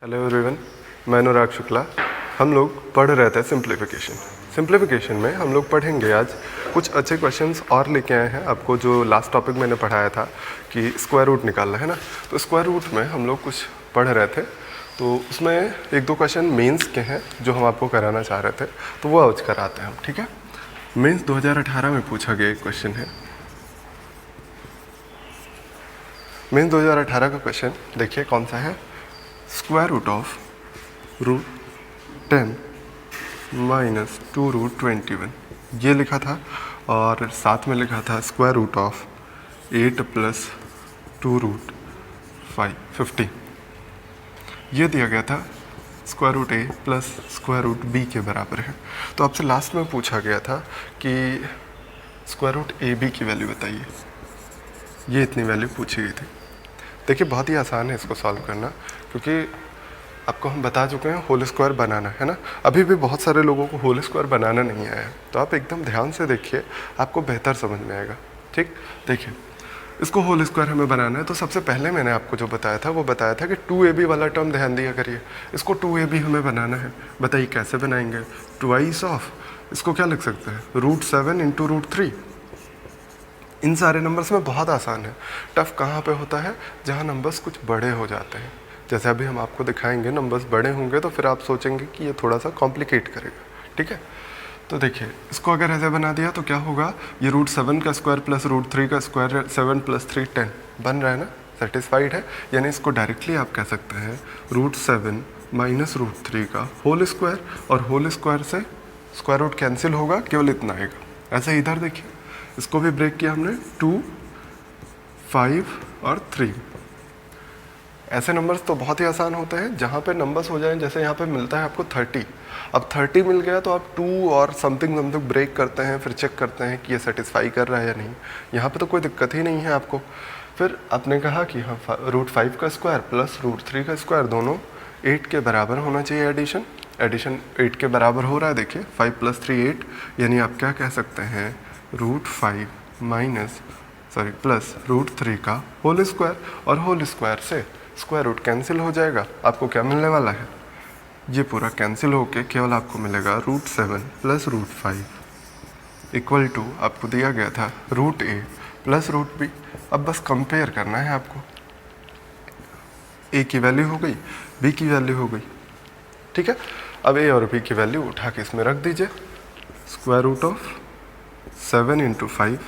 Hello everyone, मैं अनुराग शुक्ला। हम लोग पढ़ रहे थे सिंप्लीफिकेशन में हम लोग पढ़ेंगे आज कुछ अच्छे क्वेश्चंस और लेके आए हैं आपको। जो लास्ट टॉपिक मैंने पढ़ाया था कि स्क्वायर रूट निकालना है ना, तो स्क्वायर रूट में हम लोग कुछ पढ़ रहे थे, तो उसमें एक दो क्वेश्चन मेंस के हैं जो हम आपको कराना चाह रहे थे, तो वो आज कराते हैं हम। ठीक है, मेंस 2018 में पूछा गया एक क्वेश्चन है। मेंस 2018 का क्वेश्चन देखिए कौन सा है। Square root of root 10 minus 2 root 21 ये लिखा था, और साथ में लिखा था square root of 8 plus 2 root 50 ये दिया गया था। Square root A plus square root B के बराबर है। तो आपसे लास्ट में पूछा गया था कि स्क्वायर रूट ए बी की वैल्यू बताइए, ये इतनी वैल्यू पूछी गई थी। देखिए बहुत ही आसान है इसको सॉल्व करना, क्योंकि आपको हम बता चुके हैं होल स्क्वायर बनाना है ना। अभी भी बहुत सारे लोगों को होल स्क्वायर बनाना नहीं आया है, तो आप एकदम ध्यान से देखिए, आपको बेहतर समझ में आएगा। ठीक, देखिए इसको होल स्क्वायर हमें बनाना है, तो सबसे पहले मैंने आपको जो बताया था वो बताया था कि 2ab वाला टर्म ध्यान दिया करिए। इसको 2ab हमें बनाना है, बताइए कैसे बनाएंगे। ट्वाइस ऑफ, इसको क्या लिख सकते हैं, रूट 7 इंटू रूट 3। इन सारे नंबर्स में बहुत आसान है। टफ कहाँ पे होता है, जहाँ नंबर्स कुछ बड़े हो जाते हैं। जैसे अभी हम आपको दिखाएंगे नंबर्स बड़े होंगे तो फिर आप सोचेंगे कि ये थोड़ा सा कॉम्प्लिकेट करेगा। ठीक है, तो देखिए इसको अगर ऐसे बना दिया तो क्या होगा, ये रूट 7 का स्क्वायर प्लस रूट 3 का स्क्वायर, 7 प्लस 3 10 बन रहा है ना, सेटिस्फाइड है। यानी इसको डायरेक्टली आप कह सकते हैं रूट 7 माइनस रूट 3 का होल स्क्वायर, और होल स्क्वायर से स्क्वायर रूट कैंसिल होगा, केवल इतना आएगा। ऐसे इधर देखिए, इसको भी ब्रेक किया हमने, 2, 5 और 3। ऐसे नंबर्स तो बहुत ही आसान होते हैं जहाँ पे नंबर्स हो जाएं, जैसे यहाँ पे मिलता है आपको 30। अब 30 मिल गया तो आप 2 और समथिंग ब्रेक करते हैं, फिर चेक करते हैं कि ये सेटिस्फाई कर रहा है या नहीं। यहाँ पे तो कोई दिक्कत ही नहीं है आपको। फिर आपने कहा कि हाँ रूट 5 का स्क्वायर प्लस रूट 3 का स्क्वायर दोनों 8 के बराबर होना चाहिए। एडिशन 8 के बराबर हो रहा है। देखिए 5 प्लस 3 8, यानी आप क्या कह सकते हैं, रूट 5 प्लस रूट 3 का होल स्क्वायर, और होल स्क्वायर से स्क्वायर रूट कैंसिल हो जाएगा। आपको क्या मिलने वाला है, ये पूरा कैंसिल होके केवल आपको मिलेगा root 7 plus root 5 equal to, आपको दिया गया था root A plus root B. अब बस कंपेयर करना है आपको, ए की वैल्यू हो गई, बी की वैल्यू हो गई। ठीक है, अब ए और बी की वैल्यू उठा के इसमें रख दीजिए। स्क्वायर रूट ऑफ 7 इंटू 5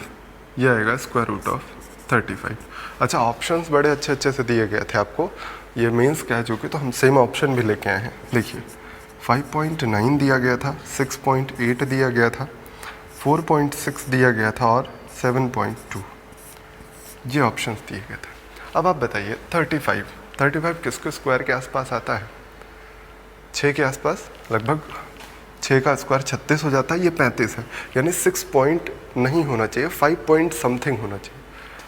ये आएगा स्क्वायर रूट ऑफ 35। अच्छा, ऑप्शंस बड़े अच्छे से दिए गए थे आपको, ये मेंस कह चुके, तो हम सेम ऑप्शन भी लेके आए हैं। देखिए 5.9 दिया गया था, 6.8 दिया गया था, 4.6 दिया गया था, और 7.2 ये ऑप्शंस दिए गए थे। अब आप बताइए 35 किसके स्क्वायर के आसपास आता है, 6 के आसपास। लगभग 6 का स्क्वायर 36 हो जाता है, ये 35 है, यानी 6 पॉइंट नहीं होना चाहिए, 5 पॉइंट समथिंग होना चाहिए।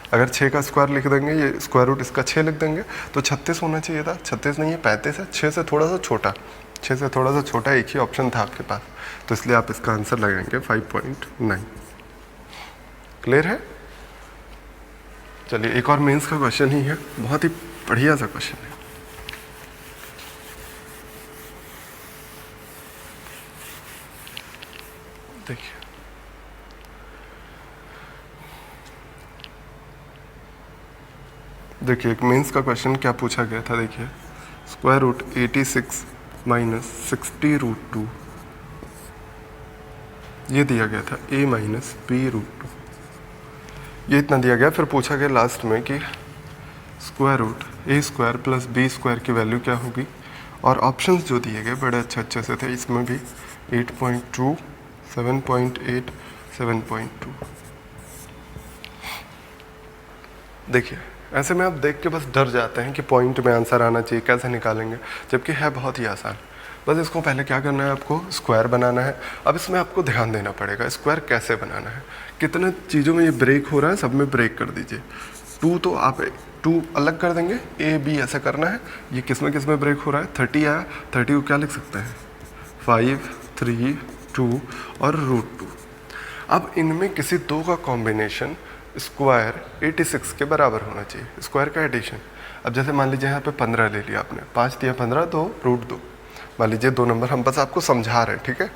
अगर 6 का स्क्वायर लिख देंगे, ये स्क्वायर रूट इसका 6 लिख देंगे, तो 36 होना चाहिए था। 36 नहीं है, 35 है। 6 से थोड़ा सा छोटा, 6 से थोड़ा सा छोटा एक ही ऑप्शन था आपके पास, तो इसलिए आप इसका आंसर लगाएंगे 5.9। क्लियर है। चलिए एक और मेंस का क्वेश्चन ही है, बहुत ही बढ़िया सा क्वेश्चन है। देखिए एक मेंस का क्वेश्चन क्या पूछा गया था। देखिए स्क्वायर रूट 86 माइनस 60 रूट 2 ये दिया गया था, a माइनस बी रूट 2 ये इतना दिया गया। फिर पूछा गया लास्ट में कि स्क्वायर रूट ए स्क्वायर प्लस बी स्क्वायर की वैल्यू क्या होगी, और ऑप्शंस जो दिए गए बड़े अच्छे से थे। इसमें भी 8.2, 7.8, 7.2। देखिए ऐसे में आप देख के बस डर जाते हैं कि पॉइंट में आंसर आना चाहिए, कैसे निकालेंगे, जबकि है बहुत ही आसान। बस इसको पहले क्या करना है, आपको स्क्वायर बनाना है। अब इसमें आपको ध्यान देना पड़ेगा स्क्वायर कैसे बनाना है। कितने चीज़ों में ये ब्रेक हो रहा है, सब में ब्रेक कर दीजिए। 2 तो आप 2 अलग कर देंगे, ए बी ऐसा करना है। ये किस में ब्रेक हो रहा है, 30 आया, 30 को क्या लिख सकते हैं, 5, 3, 2 और रूट 2। अब इनमें किसी दो का कॉम्बिनेशन स्क्वायर 86 के बराबर होना चाहिए, स्क्वायर का एडिशन। अब जैसे मान लीजिए यहाँ पे 15 ले लिया आपने, 5 दिया 15 तो √2, मान लीजिए 2 नंबर हम बस आपको समझा रहे हैं, ठीक है।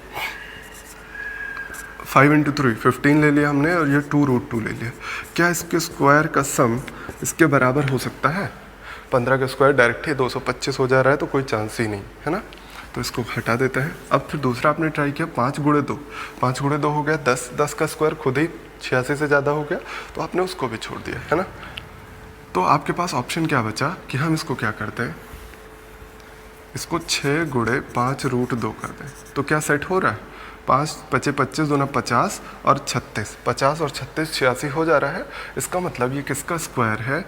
5 × 3 15 ले लिया हमने और ये 2√2 ले लिया। क्या इसके स्क्वायर का सम इसके बराबर हो सकता है? 15 का स्क्वायर डायरेक्ट ही 225 हो जा रहा है, तो कोई चांस ही नहीं है ना, तो इसको हटा देते हैं। अब फिर दूसरा आपने ट्राई किया 5 × 2, 5 × 2 हो गया 10, 10 का स्क्वायर खुद ही 86 से ज़्यादा हो गया, तो आपने उसको भी छोड़ दिया, है ना। तो आपके पास ऑप्शन क्या बचा कि हम इसको क्या करते हैं, इसको 6 × 5 √2 कर दें, तो क्या सेट हो रहा है? 5 × 25 2 × 50 और 36, 50 और 36 86 हो जा रहा है। इसका मतलब ये किसका स्क्वायर है?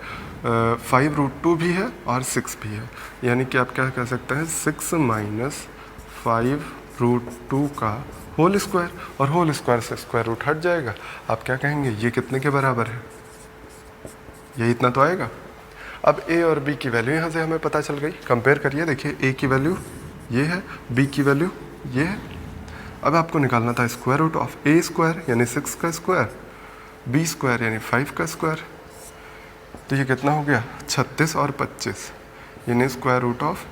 5 √2 भी है और 6 भी है, यानी कि आप क्या कह सकते हैं 6 - 5 √2 का होल स्क्वायर, और होल स्क्वायर से स्क्वायर रूट हट जाएगा। आप क्या कहेंगे ये कितने के बराबर है? ये इतना तो आएगा। अब ए और बी की वैल्यू यहाँ से हमें पता चल गई, कंपेयर करिए, देखिए ए की वैल्यू ये है, बी की वैल्यू ये है। अब आपको निकालना था square root of A square यानी 6 का स्क्वायर, बी स्क्वायर यानी 5 का स्क्वायर, तो ये कितना हो गया 36 और 25, यानी स्क्वायर रूट ऑफ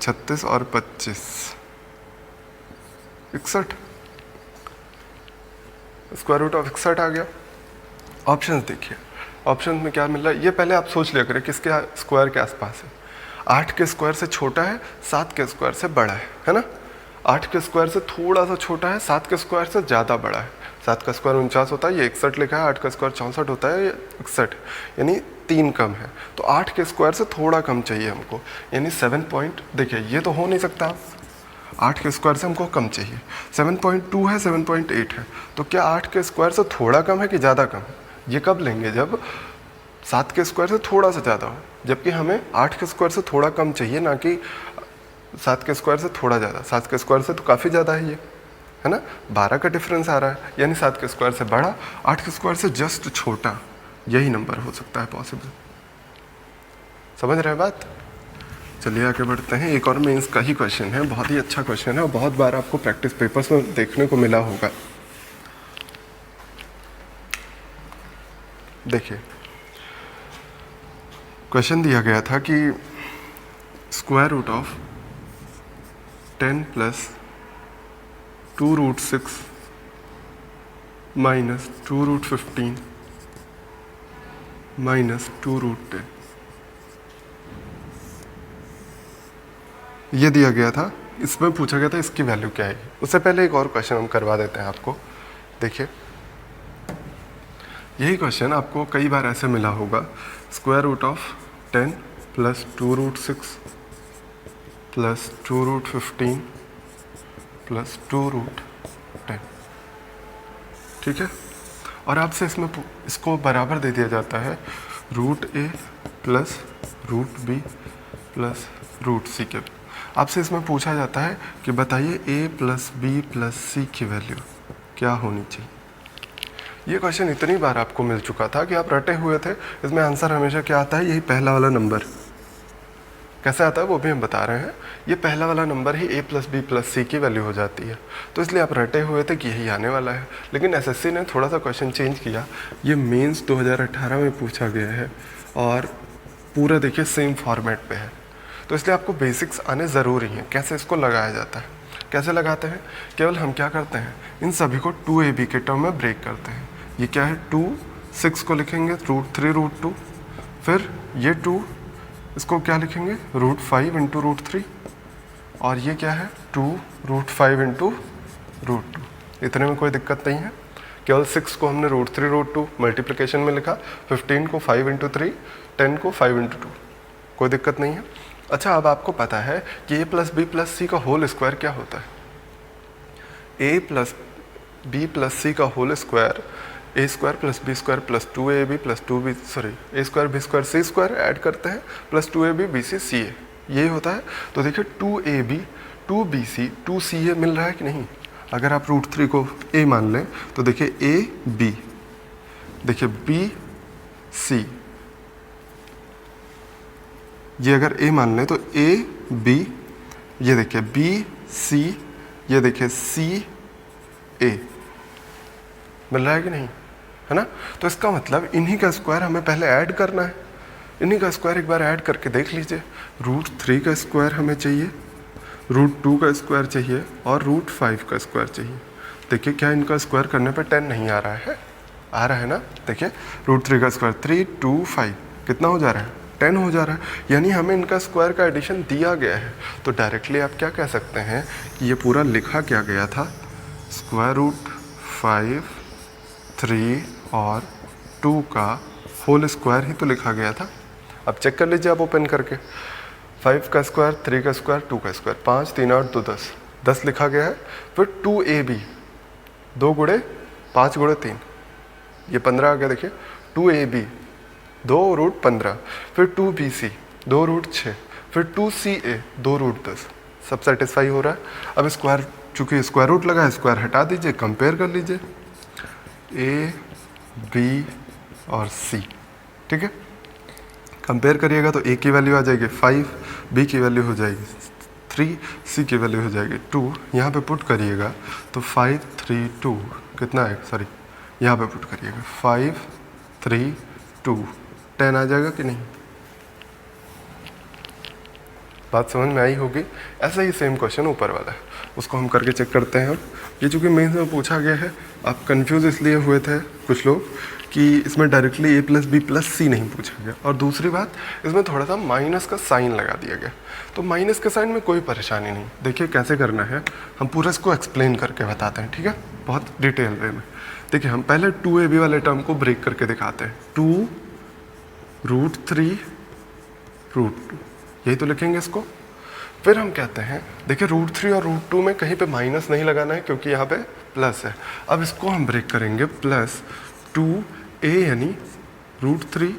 36 और 25 61, स्क्वायर रूट ऑफ 61 आ गया। ऑप्शंस देखिए, ऑप्शन में क्या मिल रहा है, ये पहले आप सोच लिया करें किसके स्क्वायर के आसपास है। 8 के स्क्वायर से छोटा है, 7 के स्क्वायर से बड़ा है ना। 8 के स्क्वायर से थोड़ा सा छोटा है, 7 के स्क्वायर से ज़्यादा बड़ा है। 7 का स्क्वायर 49 होता है, ये 61 लिखा है, 8 का स्क्वायर 64 होता है, ये 61, यानी 3 कम है। तो 8 के स्क्वायर से थोड़ा कम चाहिए हमको, यानी 7 पॉइंट, देखिए ये तो हो नहीं सकता, 8 के स्क्वायर से हमको कम चाहिए। 7.2 है, 7.8 है, तो क्या 8 के स्क्वायर से थोड़ा कम है कि ज़्यादा कम है? ये कब लेंगे? जब 7 के स्क्वायर से थोड़ा सा ज़्यादा हो, जबकि हमें 8 के स्क्वायर से थोड़ा कम चाहिए, ना कि 7 के स्क्वायर से थोड़ा ज़्यादा। 7 के स्क्वायर से तो काफ़ी ज़्यादा है ये, है ना, 12 का डिफरेंस आ रहा है, यानी 7 के स्क्वायर से बड़ा, 8 के स्क्वायर से जस्ट छोटा, यही नंबर हो सकता है पॉसिबल। समझ रहे हैं बात? चलिए आगे बढ़ते हैं। एक और मेंस का ही क्वेश्चन है, बहुत ही अच्छा क्वेश्चन है और बहुत बार आपको प्रैक्टिस पेपर्स में देखने को मिला होगा। देखिए क्वेश्चन दिया गया था कि स्क्वायर रूट ऑफ 10 + 2√6 - 2√15 - 2√10 ये दिया गया था। इसमें पूछा गया था इसकी वैल्यू क्या है। उससे पहले एक और क्वेश्चन हम करवा देते हैं आपको। देखिए यही क्वेश्चन आपको कई बार ऐसे मिला होगा, स्क्वायर रूट ऑफ 10 + 2√6 + 2√15 + 2√10, ठीक है। और आपसे इसमें इसको बराबर दे दिया जाता है √a + √b + √c के। आपसे इसमें पूछा जाता है कि बताइए a + b + c की वैल्यू क्या होनी चाहिए। ये क्वेश्चन इतनी बार आपको मिल चुका था कि आप रटे हुए थे। इसमें आंसर हमेशा क्या आता है, यही पहला वाला नंबर। कैसे आता है वो भी हम बता रहे हैं। ये पहला वाला number he a + b + c की वैल्यू हो जाती है, तो इसलिए आप रटे हुए थे कि यही आने वाला है। लेकिन एसएससी ने थोड़ा सा क्वेश्चन चेंज किया। ये मेंस 2018 में पूछा गया है और पूरा देखिए सेम फॉर्मेट पे है, तो इसलिए आपको बेसिक्स आने ज़रूरी हैं। कैसे इसको लगाया जाता है, कैसे लगाते हैं, केवल हम क्या करते हैं, इन सभी को 2ab के टर्म में ब्रेक करते हैं। ये क्या है 2, 6 को लिखेंगे √3 √2, फिर ये 2 इसको क्या लिखेंगे √5 × √3, और ये क्या है 2 √5 × √2। इतने में कोई दिक्कत नहीं है। केवल 6 को हमने √3 √2 मल्टीप्लिकेशन में लिखा, 15 को 5 × 3, 10 को 5 × 2, कोई दिक्कत नहीं है। अच्छा, अब आपको पता है कि a + b + c का होल स्क्वायर क्या होता है। a + b + c का whole square a² + b² + 2ab + 2b sorry a² b² c² add करते हैं + 2ab bc ca, यही होता है। तो देखिए 2ab 2bc 2ca मिल रहा है कि नहीं। अगर आप √3 को a मान लें तो देखिए a b, देखिए b c, ये अगर a मान लें तो a b, ये देखिए b c, ये देखिए c a, मिल रहा है कि नहीं, है ना। तो इसका मतलब इन्हीं का स्क्वायर हमें पहले ऐड करना है, इन्हीं का स्क्वायर एक बार ऐड करके देख लीजिए। √3 का स्क्वायर हमें चाहिए, √2 का स्क्वायर चाहिए और √5 का स्क्वायर चाहिए। देखिए क्या इनका स्क्वायर करने पे 10 नहीं आ रहा है, आ रहा है ना। देखिए √3 का स्क्वायर 3, 2, 5 कितना हो जा रहा है, 10 हो जा रहा है, यानी हमें इनका स्क्वायर का एडिशन दिया गया है। तो डायरेक्टली आप क्या कह सकते हैं कि ये पूरा लिखा क्या गया था, √5, 3 और 2 का होल स्क्वायर ही तो लिखा गया था। अब चेक कर लीजिए आप ओपन करके, 5 का स्क्वायर, 3 का स्क्वायर, 2 का स्क्वायर, 5, 3, 8, 2, 10, 10 लिखा गया है। फिर 2ab 2 गुणे 5 गुणे 3, ये 15 आ गया। देखिए 2ab 2√15, फिर 2bc 2√6, फिर 2ca 2√10, सब सेटिस्फाई हो रहा है। अब स्क्वायर, चूंकि स्क्वायर रूट लगा है, स्क्वायर हटा दीजिए, कंपेयर कर लीजिए a, b और c, ठीक है। कंपेयर करिएगा तो a की वैल्यू आ जाएगी 5, b की वैल्यू हो जाएगी 3, c की वैल्यू हो जाएगी 2। यहाँ पे पुट करिएगा तो 5, 3, 2 कितना है, सॉरी यहाँ पे पुट करिएगा 5, 3, 2 10 आ जाएगा कि नहीं। बात समझ में आई होगी। ऐसा ही सेम क्वेश्चन ऊपर वाला है, उसको हम करके चेक करते हैं। ये चूँकि मेंस में पूछा गया है, आप कंफ्यूज इसलिए हुए थे कुछ लोग कि इसमें डायरेक्टली a + b + c नहीं पूछा गया, और दूसरी बात इसमें थोड़ा सा माइनस का साइन लगा दिया गया। तो माइनस के साइन में कोई परेशानी नहीं, देखिए कैसे करना है, हम पूरा इसको एक्सप्लेन करके बताते हैं, ठीक है, बहुत डिटेल वे में। देखिए हम पहले 2ab वाले टर्म को ब्रेक करके दिखाते हैं, 2 √3 √2, यही तो लिखेंगे इसको। फिर हम कहते हैं, देखिए √3 और √2 में कहीं पे माइनस नहीं लगाना है क्योंकि यहाँ पे प्लस है। अब इसको हम ब्रेक करेंगे, प्लस 2a यानी √3,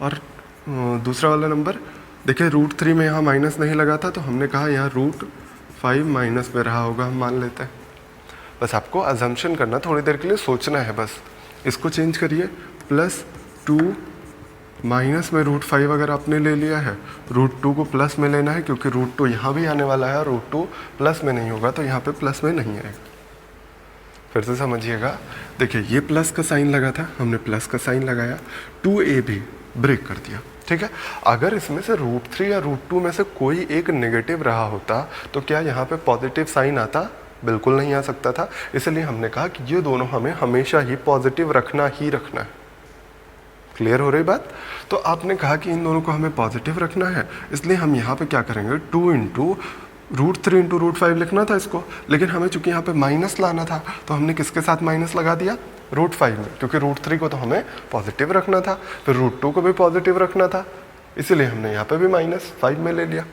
और दूसरा वाला नंबर देखिए √3 में यहाँ माइनस नहीं लगा था, तो हमने कहा यहाँ √5 माइनस में रहा होगा, हम मान लेते हैं। बस आपको अजम्पशन करना, थोड़ी देर के लिए सोचना है बस। इसको चेंज करिए, प्लस 2 माइनस में √5 अगर आपने ले लिया है, √2 को प्लस में लेना है क्योंकि √2 यहाँ भी आने वाला है, √2 प्लस में नहीं होगा तो यहाँ पे प्लस में नहीं आएगा। फिर से समझिएगा, देखिए ये प्लस का साइन लगा था, हमने प्लस का साइन लगाया, 2ab ब्रेक कर दिया, ठीक है। अगर इसमें से √3 या √2 में से कोई एक नेगेटिव रहा होता तो क्या यहाँ पे पॉजिटिव साइन आता, बिल्कुल नहीं आ सकता था। इसलिए हमने कहा कि ये दोनों हमें हमेशा ही पॉजिटिव रखना ही रखना है। क्लियर हो रही बात। तो आपने कहा कि इन दोनों को हमें पॉजिटिव रखना है, इसलिए हम यहाँ पे क्या करेंगे, 2 × √3 × √5 लिखना था इसको, लेकिन हमें चूंकि यहाँ पे माइनस लाना था तो हमने किसके साथ माइनस लगा दिया, √5 में, क्योंकि √3 को तो हमें पॉजिटिव रखना था, फिर √2 को भी पॉजिटिव रखना था, इसीलिए हमने यहाँ पे भी -5 में ले लिया।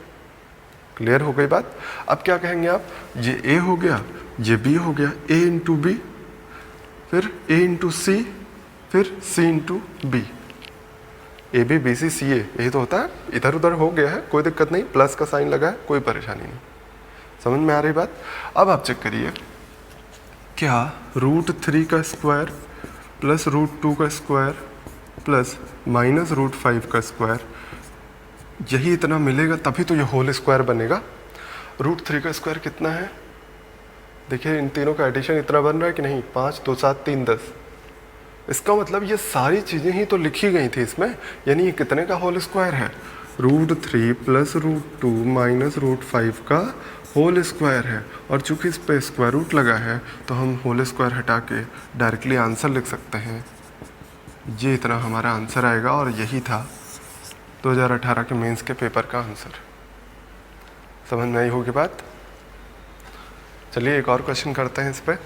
क्लियर हो गई बात। अब क्या कहेंगे आप, ये a हो गया, ये b हो गया, a × b, फिर a × c, फिर c × b, AB BC CA, यही तो होता है। इधर उधर हो गया है, कोई दिक्कत नहीं, प्लस का साइन लगा है, कोई परेशानी नहीं। समझ में आ रही बात। अब आप चेक करिए, क्या √3 का स्क्वायर प्लस √2 का स्क्वायर प्लस -√5 का स्क्वायर, यही इतना मिलेगा तभी तो ये होल स्क्वायर बनेगा। √3 का स्क्वायर कितना है, देखिए इन तीनों का एडिशन इतना बन रहा है कि नहीं, 5, 2, 7, 3, 10। इसका मतलब ये सारी चीज़ें ही तो लिखी गई थी इसमें, यानी ये कितने का होल स्क्वायर है, √3 + √2 - √5 का होल स्क्वायर है। और चूंकि इस पे स्क्वायर रूट लगा है तो हम होल स्क्वायर हटा के डायरेक्टली आंसर लिख सकते हैं। ये इतना हमारा आंसर आएगा, और यही था 2018 के मेंस के पेपर का आंसर। समझ में आई होगी बात। चलिए एक और क्वेश्चन करते हैं इस पर।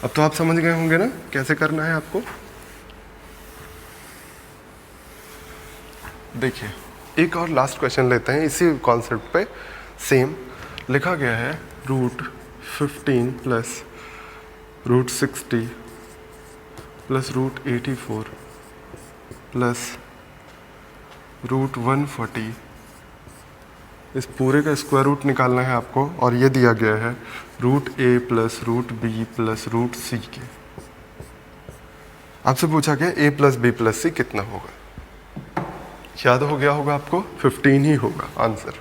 अब तो आप समझ गए होंगे ना कैसे करना है आपको। देखिए एक और लास्ट क्वेश्चन लेते हैं इसी कॉन्सेप्ट पे। सेम लिखा गया है, √15 + √60 + √84 + √140, इस पूरे का स्क्वायर रूट निकालना है आपको, और ये दिया गया है √a + √b + √c के। आपसे पूछा गया a + b + c कितना होगा। याद हो गया होगा आपको, 15 ही होगा आंसर।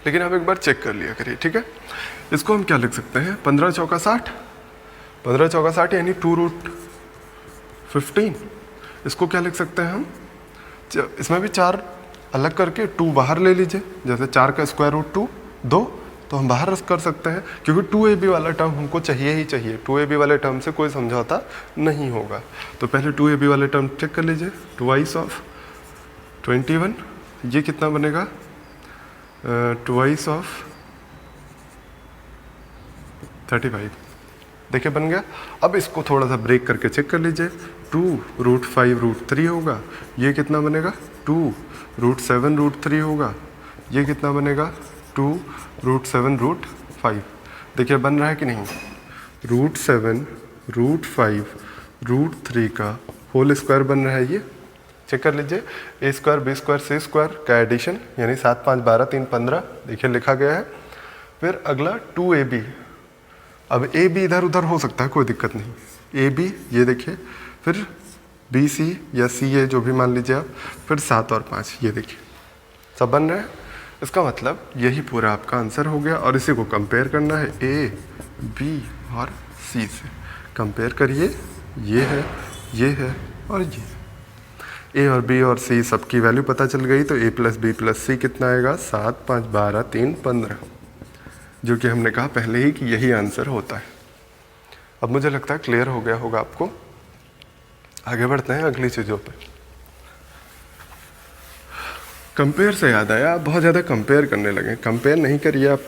लेकिन आप एक बार चेक कर लिया करिए, ठीक है। इसको हम क्या लिख सकते हैं, 15 × 4 = 60, 15 चौका 60 यानी 2√15। इसको क्या लिख सकते हैं हम, इसमें भी 4 अलग करके 2 बाहर ले लीजिए, जैसे 4 का स्क्वायर रूट 2 तो हम बाहर कर सकते हैं, क्योंकि 2ab वाला टर्म हमको चाहिए ही चाहिए। 2ab वाले टर्म से कोई समझौता नहीं होगा। तो पहले 2ab वाले टर्म चेक कर लीजिए। 2 ऑफ 21, ये कितना बनेगा, 2 ऑफ 35। देखिए बन गया। अब इसको थोड़ा सा ब्रेक करके चेक कर लीजिए। 2√5√3 होगा, ये कितना बनेगा, 2√7√3 होगा, ये कितना बनेगा, 2√7√5। देखिए बन रहा है कि नहीं। √7√5√3 का होल स्क्वायर बन रहा है, ये चेक कर लीजिए। a square b square c square का एडिशन, यानी 7 5 12 3 15, देखिए लिखा गया है। फिर अगला 2ab, अब ए बी इधर उधर हो सकता है, कोई दिक्कत नहीं। ए बी ये देखिए, फिर बी सी या सी ए जो भी मान लीजिए आप, फिर 7 और 5 ये देखिए सब बन रहा है। इसका मतलब यही पूरा आपका आंसर हो गया। और इसी को कंपेयर करना है ए बी और सी से। कंपेयर करिए, ये है और ये। ए और बी और सी सबकी वैल्यू पता चल गई, तो ए प्लस बी प्लस सी कितना आएगा, 7 5 12 3 15, जो कि हमने कहा पहले ही कि यही आंसर होता है। अब मुझे लगता है क्लियर हो गया होगा आपको। आगे बढ़ते हैं अगली चीज़ों पे। कंपेयर से याद आया, आप बहुत ज़्यादा कंपेयर करने लगे। कंपेयर नहीं करिए आप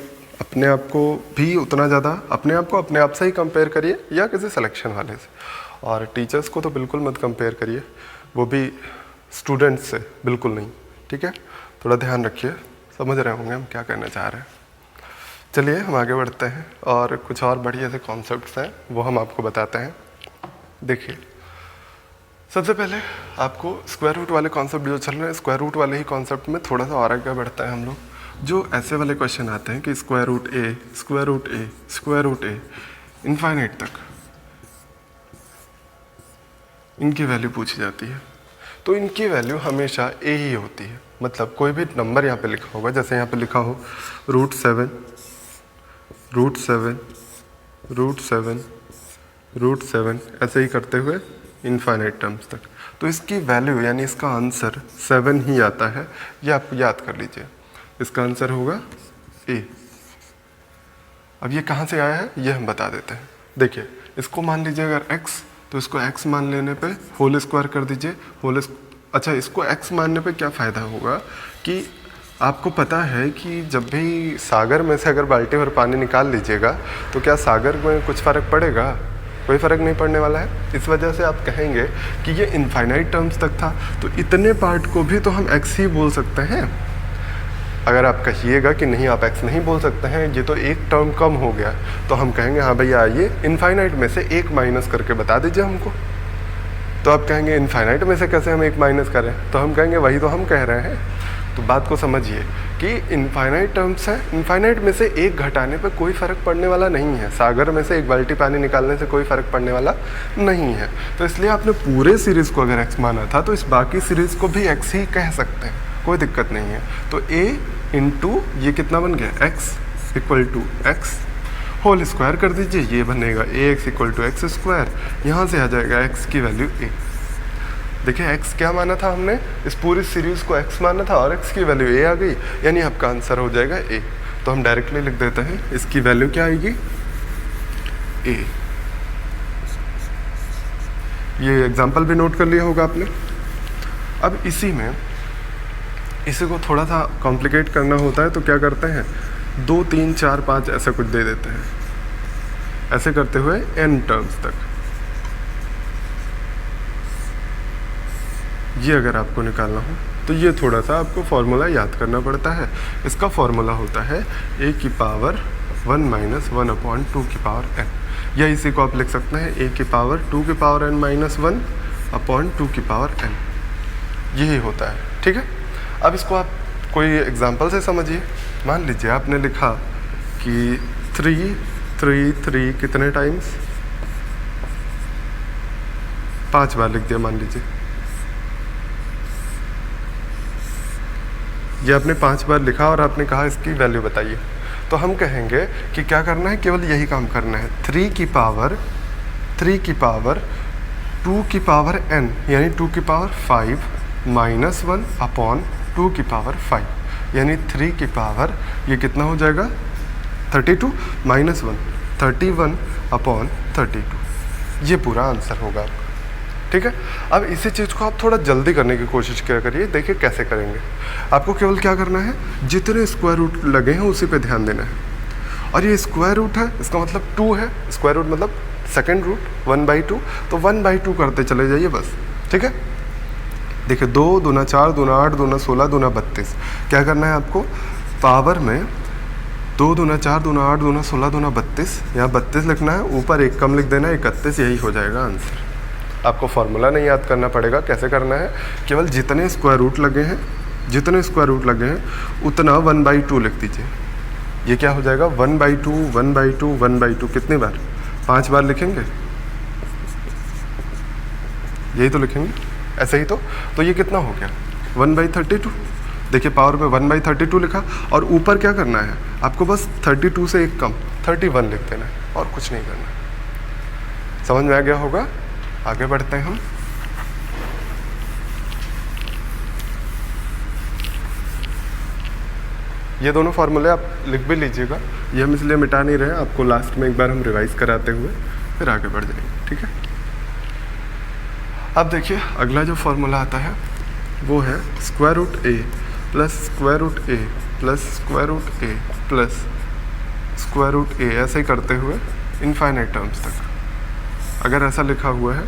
अपने आप को भी उतना ज़्यादा, अपने आप को अपने आप से ही कंपेयर करिए या किसी सिलेक्शन वाले से। और टीचर्स को तो बिल्कुल मत कंपेयर करिए, वो भी स्टूडेंट्स से बिल्कुल नहीं, ठीक है। थोड़ा ध्यान रखिए, समझ रहे होंगे हम क्या कहना चाह रहे हैं। चलिए हम आगे बढ़ते हैं और कुछ और बढ़िया से कॉन्सेप्ट्स हैं वो हम आपको बताते हैं। देखिए सबसे पहले आपको स्क्वायर रूट वाले कॉन्सेप्ट जो चल रहे हैं, स्क्वायर रूट वाले ही कॉन्सेप्ट में थोड़ा सा और आगे बढ़ते हैं हम लोग। जो ऐसे वाले क्वेश्चन आते हैं कि स्क्वायर रूट ए इनफाइनाइट तक इनकी वैल्यू पूछी जाती है, तो इनकी वैल्यू हमेशा ए ही होती है। मतलब कोई भी नंबर यहाँ पे लिखा होगा, जैसे यहाँ पे लिखा हो √7 ऐसे ही करते हुए इनफाइनाइट टर्म्स तक, तो इसकी वैल्यू यानी इसका आंसर 7 ही आता है। ये आप याद कर लीजिए, इसका आंसर होगा ए। अब ये कहाँ से आया है ये हम बता देते हैं। देखिए इसको मान लीजिए अगर x, तो इसको x मान लेने पे होल स्क्वायर कर दीजिए। अच्छा, इसको x मानने पे क्या फ़ायदा होगा कि आपको पता है कि जब भी सागर में से अगर बाल्टी भर पानी निकाल लीजिएगा तो क्या सागर में कुछ फ़र्क पड़ेगा, कोई फ़र्क नहीं पड़ने वाला है। इस वजह से आप कहेंगे कि ये इनफाइनाइट टर्म्स तक था, तो इतने पार्ट को भी तो हम x ही बोल सकते हैं। अगर आप कहिएगा कि नहीं आप x नहीं बोल सकते हैं, ये तो एक टर्म कम हो गया, तो हम कहेंगे हाँ भैया आइए इनफाइनाइट में से एक माइनस करके बता दीजिए हमको। तो आप कहेंगे इनफाइनाइट में से कैसे हम एक माइनस करें, तो हम कहेंगे वही तो हम कह रहे हैं। तो बात को समझिए कि इनफाइनाइट टर्म्स है, इनफाइनाइट में से एक घटाने पे कोई फ़र्क पड़ने वाला नहीं है। सागर में से एक बाल्टी पानी निकालने से कोई फ़र्क पड़ने वाला नहीं है। तो इसलिए आपने पूरे सीरीज़ को अगर x माना था तो इस बाकी सीरीज़ को भी x ही कह सकते हैं, कोई दिक्कत नहीं है। तो a इंटू ये कितना बन गया, x equal to x whole square कर दीजिए, ये बनेगा ax equal to x square. यहाँ से आ जाएगा x की वैल्यू a। देखिए x क्या माना था हमने, इस पूरी सीरीज़ को x माना था और x की वैल्यू a आ गई, यानी आपका आंसर हो जाएगा a। तो हम डायरेक्टली लिख देते हैं इसकी वैल्यू क्या आएगी, a। ये एग्जाम्पल भी नोट कर लिया होगा आपने। अब इसी में इसी को थोड़ा सा कॉम्प्लिकेट करना होता है, तो क्या करते हैं 2 3 4 5 ऐसा कुछ दे देते हैं, ऐसे करते हुए n टर्म्स तक। ये अगर आपको निकालना हो तो ये थोड़ा सा आपको फॉर्मूला याद करना पड़ता है। इसका फॉर्मूला होता है a की पावर 1 माइनस 1/2 की पावर n, या इसी को आप लिख सकते हैं a की पावर 2 की पावर n माइनस 1/2 की पावर n। यही होता है, ठीक है। अब इसको आप कोई एग्जांपल से समझिए। मान लीजिए आपने लिखा कि 3 कितने टाइम्स, 5 बार लिख दिया मान लीजिए। ये आपने 5 बार लिखा और आपने कहा इसकी वैल्यू बताइए, तो हम कहेंगे कि क्या करना है, केवल यही काम करना है। 3 की पावर 3 की पावर 2 की पावर n यानी 2 की पावर 5 माइनस 1 अपॉन 2 की पावर 5 यानी 3 की पावर ये कितना हो जाएगा 32 माइनस 1 31 अपॉन 32। ये पूरा आंसर होगा आपका। ठीक है, अब इसी चीज़ को आप थोड़ा जल्दी करने की कोशिश किया करिए। देखिए कैसे करेंगे। आपको केवल क्या करना है, जितने स्क्वायर रूट लगे हैं उसी पे ध्यान देना है। और ये स्क्वायर रूट है, इसका मतलब 2 है, स्क्वायर रूट मतलब सेकेंड रूट 1/2, तो 1/2 करते चले जाइए बस। ठीक है, देखिए 2 दूना 4 दूना 8 दूना 16 दूना 32। क्या करना है आपको, पावर में 2 दूना 4 दूना 8 दूना 16 दूना 32, यहाँ 32 लिखना है, ऊपर एक कम लिख देना है 31, यही हो जाएगा आंसर। आपको फार्मूला नहीं याद करना पड़ेगा, कैसे करना है, केवल जितने स्क्वायर रूट लगे हैं उतना 1/2 लिख दीजिए। ये क्या हो जाएगा 1/2 1/2 1/2 कितनी बार, 5 बार लिखेंगे, यही तो लिखेंगे ऐसे ही तो ये कितना हो गया 1/32। देखिए पावर में 1/32 लिखा, और ऊपर क्या करना है आपको, बस 32 से एक कम 31 लिख देना है और कुछ नहीं करना। समझ में आ गया होगा। आगे बढ़ते हैं हम। ये दोनों फार्मूले आप लिख भी लीजिएगा, ये हम इसलिए मिटा नहीं रहे, आपको लास्ट में एक बार हम रिवाइज कराते हुए फिर आगे बढ़ जाएंगे। ठीक है, अब देखिए अगला जो फार्मूला आता है वो है square root A plus square root A plus square root A plus square root ए, ऐसे ही करते हुए इनफाइनाइट टर्म्स तक। अगर ऐसा लिखा हुआ है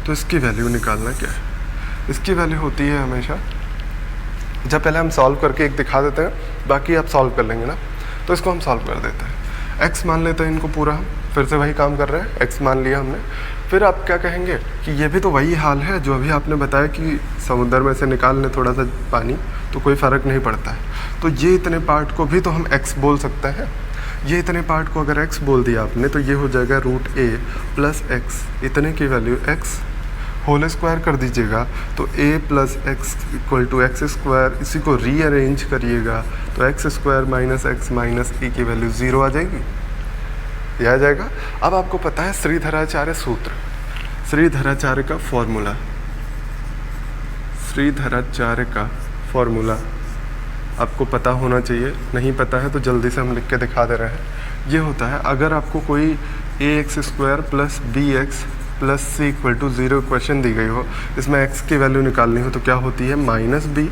तो इसकी वैल्यू निकालना क्या है। इसकी वैल्यू होती है हमेशा, जब पहले हम सॉल्व करके एक दिखा देते हैं, बाकी आप सॉल्व कर लेंगे ना, तो इसको हम सॉल्व कर देते हैं। x मान लेते हैं इनको पूरा, हम फिर से वही काम कर रहे हैं, x मान लिया हमने। फिर आप क्या कहेंगे कि ये भी तो वही हाल है जो अभी आपने बताया कि समुद्र में से निकाल लें थोड़ा सा पानी तो कोई फ़र्क नहीं पड़ता है। तो ये इतने पार्ट को भी तो हम x बोल सकते हैं। ये इतने पार्ट को अगर x बोल दिया आपने तो ये हो जाएगा रूट a प्लस एक्स, इतने की वैल्यू x होल स्क्वायर कर दीजिएगा तो a plus x equal to x square. इसी को रीअरेंज करिएगा तो x square minus x minus a की वैल्यू 0 आ जाएगी, यह आ जाएगा। अब आपको पता है श्रीधराचार्य सूत्र, श्रीधराचार्य का फॉर्मूला, श्रीधराचार्य का फॉर्मूला आपको पता होना चाहिए। नहीं पता है तो जल्दी से हम लिख के दिखा दे रहे हैं। ये होता है अगर आपको कोई ax² plus bx plus c equal to 0 equation दी गई हो, इसमें x की वैल्यू निकालनी हो तो क्या होती है minus b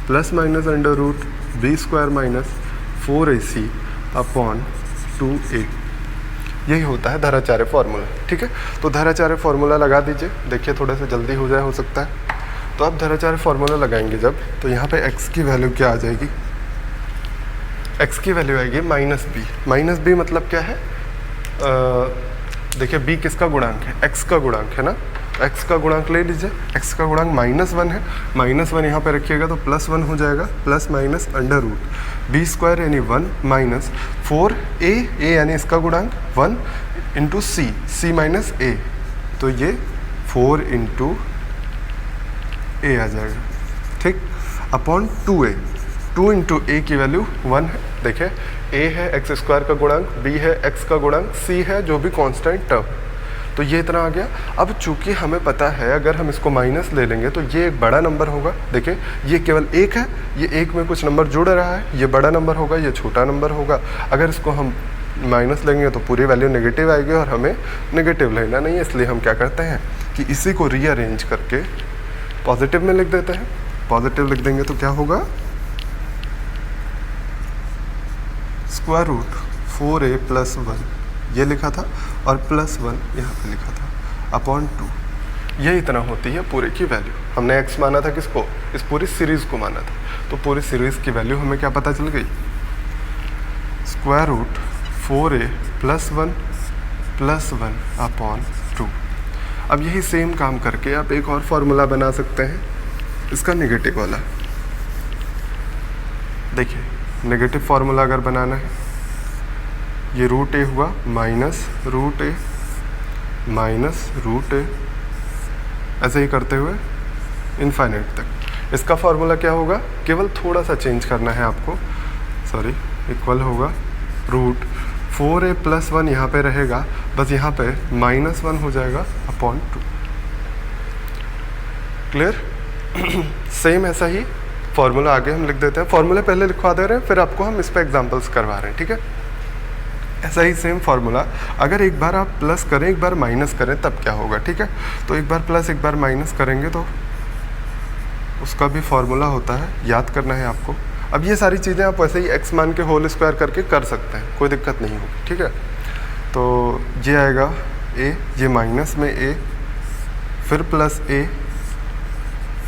plus minus under root b² minus 4ac upon 2a। यही होता है धराचार्य फार्मूला। ठीक है, तो धराचार्य फार्मूला लगा दीजिए, देखिए थोड़ा सा जल्दी हो जाए, हो सकता है। तो आप धराचार्य फार्मूला लगाएंगे जब, तो यहाँ पे x की वैल्यू क्या आ जाएगी, x की वैल्यू आएगी माइनस बी। माइनस बी मतलब क्या है, देखिए b किसका गुणांक है, x का गुणांक है ना, x का गुणांक ले लीजिए। x का गुणांक -1 है, -1 यहाँ पे रखिएगा तो +1 हो जाएगा, plus minus under root b² यानी 1 माइनस 4a, a यानी इसका गुणांक 1 इंटू c माइनस a, तो ये 4 इंटू a आ जाएगा। ठीक, अपॉन 2a, 2 इंटू a की वैल्यू 1 है। देखिए a है x² का गुणांक, b है x का गुणांक, c है जो भी कांस्टेंट टर्म, तो ये इतना आ गया। अब चूंकि हमें पता है अगर हम इसको माइनस ले लेंगे तो ये एक बड़ा नंबर होगा। देखिए ये केवल 1 है, ये 1 में कुछ नंबर जुड़ रहा है, ये बड़ा नंबर होगा, ये छोटा नंबर होगा। अगर इसको हम माइनस लेंगे तो पूरी वैल्यू नेगेटिव आएगी और हमें नेगेटिव लेना नहीं है, इसलिए हम क्या करते हैं कि इसी को रीअरेंज करके पॉजिटिव में लिख देते हैं। पॉजिटिव लिख देंगे तो क्या होगा, स्क्वायर रूट 4a प्लस 1 ये लिखा था और प्लस 1 यहाँ पे लिखा था अपॉन 2, ये इतना होती है पूरे की वैल्यू। हमने x माना था किसको, इस पूरी सीरीज़ को माना था, तो पूरी सीरीज़ की वैल्यू हमें क्या पता चल गई, square root 4a plus 1 upon 2। अब यही सेम काम करके आप एक और फार्मूला बना सकते हैं, इसका नेगेटिव वाला। देखिए नेगेटिव फार्मूला अगर बनाना है, ये रूट a हुआ माइनस रूट a, ऐसे ही करते हुए इनफाइनाइट तक। इसका फार्मूला क्या होगा, केवल थोड़ा सा चेंज करना है आपको, सॉरी, इक्वल होगा रूट 4a प्लस 1 यहाँ पे रहेगा बस यहाँ पे -1 हो जाएगा अपॉन 2। क्लियर? सेम ऐसा ही फॉर्मूला आगे हम लिख देते हैं, फॉर्मूला पहले लिखवा दे रहे हैं, फिर आपको हम इस पे एग्जांपल्स करवा रहे हैं, ठीक है? ऐसा ही सेम फार्मूला, अगर एक बार आप प्लस करें एक बार माइनस करें तब क्या होगा, ठीक है? तो एक बार प्लस एक बार माइनस करेंगे तो उसका भी फार्मूला होता है, याद करना है आपको। अब ये सारी चीज़ें आप वैसे ही एक्स मान के होल स्क्वायर करके कर सकते हैं, कोई दिक्कत नहीं होगी, ठीक है? तो ये आएगा ए, ये माइनस में ए, फिर प्लस ए,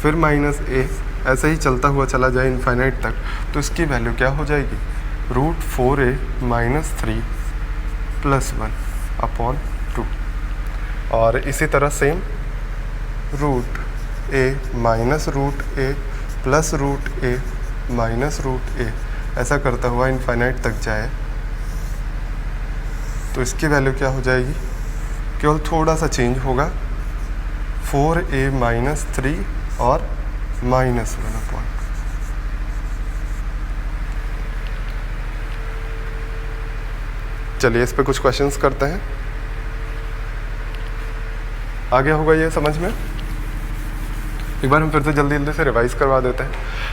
फिर माइनस ए, ऐसे ही चलता हुआ चला जाए इनफाइनाइट तक। तो इसकी वैल्यू क्या हो जाएगी? √4a - 3 + 1 upon 2। और इसी तरह same √a - √a + √a - √a ऐसा करता हुआ इनफाइनाइट तक जाए तो इसकी वैल्यू क्या हो जाएगी? केवल थोड़ा सा चेंज होगा, 4a - 3 और -1 अपॉन। चलिए इस पे कुछ क्वेश्चंस करते हैं। आ गया होगा ये समझ में? एक बार हम फिर से जल्दी जल्दी से रिवाइज करवा देते हैं।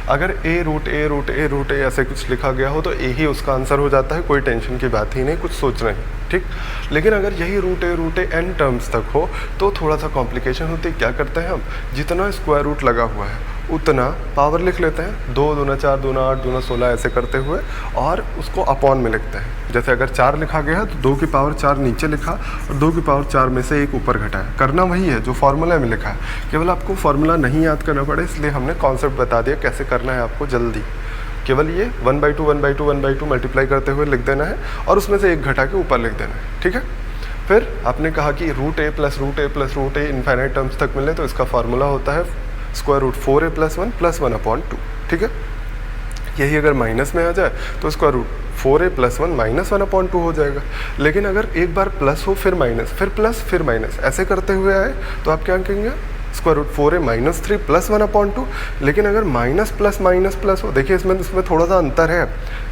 अगर a ऐसे कुछ लिखा गया हो तो a ही उसका आंसर हो जाता है, कोई टेंशन की बात ही नहीं, कुछ सोच नहीं, ठीक? लेकिन अगर यही √a n टर्म्स तक हो तो थोड़ा सा कॉम्प्लिकेशन होती है। क्या करते हैं हम, जितना स्क्वायर रूट लगा हुआ है उतना पावर लिख लेते हैं, 2 दूना 4 दूना 8 दूना 16 ऐसे करते हुए, और उसको अपॉन में लिखते हैं। जैसे अगर 4 लिखा गया है तो 2 की पावर 4 नीचे लिखा और 2 की पावर 4 में से 1 ऊपर घटाया। करना वही है जो फार्मूला में लिखा है, केवल आपको फार्मूला नहीं याद करना पड़े, इसलिए हमने कॉन्सेप्ट बता दिया कैसे करना है आपको जल्दी। केवल ये 1/2 मल्टीप्लाई करते हुए लिख देना है और उसमें से 1 घटा के ऊपर लिख देना है, ठीक है? फिर आपने कहा कि √a + √a इनफाइनाइट टर्म्स तक मिले तो इसका फार्मूला होता है √4a + 1 + 1 अपॉन 2, ठीक है? यही अगर माइनस में आ जाए तो √4a + 1 - 1 अपॉन 2 हो जाएगा। लेकिन अगर एक बार प्लस हो फिर माइनस, फिर प्लस फिर माइनस ऐसे करते हुए आए तो आप क्या कहेंगे? √4a - 3 + 1 upon 2। लेकिन अगर माइनस प्लस हो, देखिए इसमें थोड़ा सा अंतर है,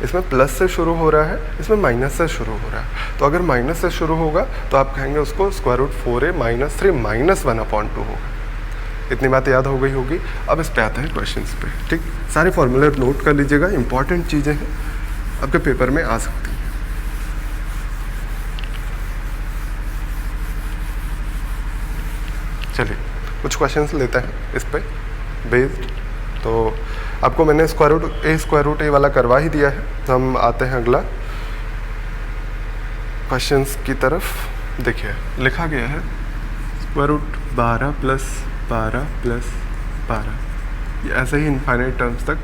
इसमें प्लस से शुरू हो रहा है, इसमें माइनस से शुरू हो रहा है। तो अगर माइनस से शुरू होगा तो आप कहेंगे उसको √4a - 3 - 1 अपॉन 2 होगा। इतनी बात याद हो गई होगी। अब इस पे आते हैं क्वेश्चंस पे, ठीक? सारे फॉर्मूले नोट कर लीजिएगा, इंपॉर्टेंट चीज़ें हैं, आपके पेपर में आ सकती हैं। चलिए कुछ क्वेश्चंस लेते हैं इस पे बेस्ड। तो आपको मैंने √a वाला करवा ही दिया है। हम आते हैं अगला क्वेश्चंस की तरफ। देखिए लिखा गया है √12 + 12 + 12, ये ऐसे ही इनफाइनाइट टर्म्स तक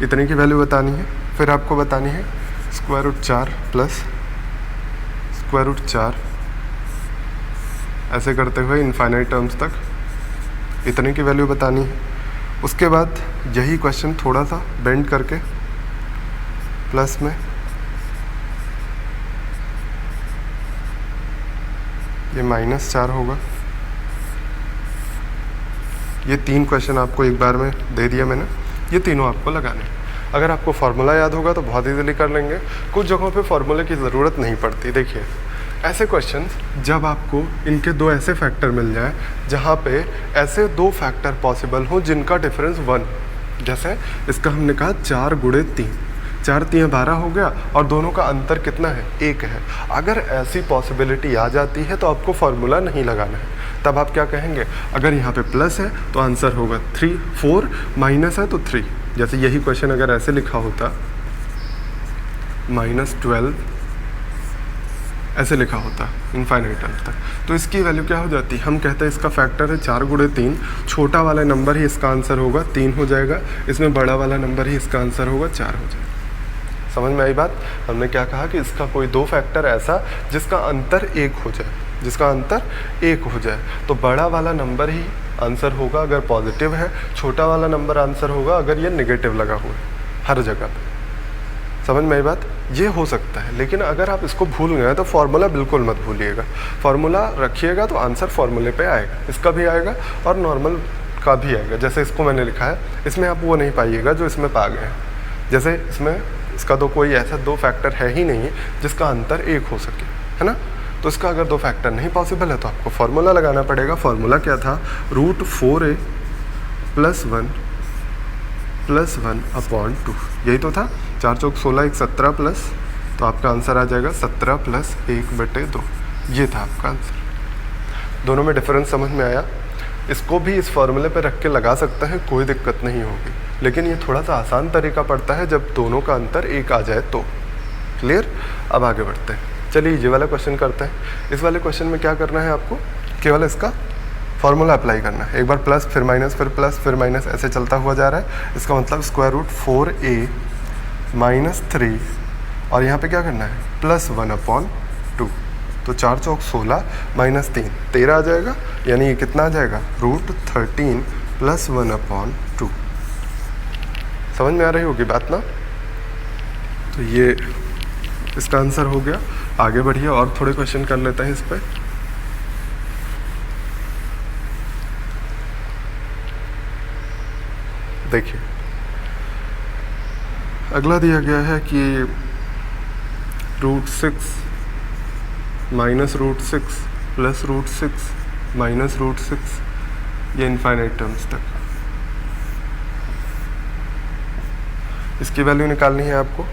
इतने की वैल्यू बतानी है। फिर आपको बतानी है √4 + √4 ऐसे करते हुए इनफाइनाइट टर्म्स तक इतने की वैल्यू बतानी है। उसके बाद यही क्वेश्चन थोड़ा सा बेंड करके प्लस में ये -4 होगा। ये 3 क्वेश्चन आपको एक बार में दे दिया मैंने, ये तीनों आपको लगाने। अगर आपको फार्मूला याद होगा तो बहुत ईजिली कर लेंगे, कुछ जगहों पे फार्मूले की ज़रूरत नहीं पड़ती। देखिए ऐसे क्वेश्चंस जब आपको इनके 2 ऐसे फैक्टर मिल जाए जहाँ पे ऐसे 2 फैक्टर पॉसिबल हो जिनका डिफरेंस 1, जैसे इसका हमने कहा 4 × 3, 4 3 12 हो गया और दोनों का अंतर कितना है? 1 है। अगर ऐसी पॉसिबिलिटी आ जाती है तो आपको फार्मूला नहीं लगाना है। तब आप क्या कहेंगे? अगर यहाँ पे प्लस है तो आंसर होगा 3, 4, माइनस है तो 3। जैसे यही क्वेश्चन अगर ऐसे लिखा होता -12 ऐसे लिखा होता इनफाइनाइट टर्म्स तक, तो इसकी वैल्यू क्या हो जाती? हम कहते हैं इसका फैक्टर है 4 × 3, छोटा वाला नंबर ही इसका आंसर होगा, 3 हो जाएगा। इसमें बड़ा वाला नंबर ही इसका आंसर होगा, 4 हो जाएगा। समझ में आई बात? हमने क्या कहा कि इसका कोई 2 फैक्टर ऐसा जिसका अंतर 1 हो जाए, जिसका अंतर 1 हो जाए तो बड़ा वाला नंबर ही आंसर होगा अगर पॉजिटिव है, छोटा वाला नंबर आंसर होगा अगर ये नेगेटिव लगा हुआ है हर जगह पे। समझ में आई बात? ये हो सकता है, लेकिन अगर आप इसको भूल गए तो फार्मूला बिल्कुल मत भूलिएगा। फार्मूला रखिएगा तो आंसर फार्मूले पे आएगा, इसका भी आएगा और नॉर्मल का भी आएगा। जैसे इसको मैंने लिखा है, इसमें आप वो नहीं पाइएगा जो इसमें पा गए हैं। जैसे इसमें इसका तो कोई ऐसा 2 फैक्टर है ही नहीं जिसका अंतर 1 हो सके, है ना। तो इसका अगर 2 फैक्टर नहीं पॉसिबल है तो आपको फार्मूला लगाना पड़ेगा। फार्मूला क्या था, √4a + 1 + 1/2, यही तो था। 4 चौक 16, 1 17 प्लस, तो आपका आंसर आ जाएगा 17 + 1/2। ये था आपका आंसर। दोनों में डिफरेंस समझ में आया। इसको भी इस फॉर्मूले पे रख के लगा सकते हैं, कोई दिक्कत नहीं होगी, लेकिन ये थोड़ा सा आसान तरीका पड़ता है जब दोनों का अंतर 1 आ जाए तो। क्लियर। अब आगे बढ़ते हैं, चलिए ये वाला क्वेश्चन करते हैं। इस वाले क्वेश्चन में क्या करना है आपको, केवल इसका फार्मूला अप्लाई करना है। एक बार प्लस, फिर माइनस, फिर प्लस, फिर माइनस, ऐसे चलता हुआ जा रहा है। इसका मतलब √4a - 3, और यहाँ पे क्या करना है, +1/2। तो 4 चौक 16 -3 13 आ जाएगा, यानी ये कितना आ जाएगा, √13 + 1/2। समझ में आ रही होगी बात ना। तो ये इसका आंसर हो गया। आगे बढ़िए और थोड़े क्वेश्चन कर लेते हैं इस पर। देखिए अगला दिया गया है कि √6 - √6 + √6 - √6, ये इनफाइनाइट टर्म्स तक। इसकी वैल्यू निकालनी है आपको।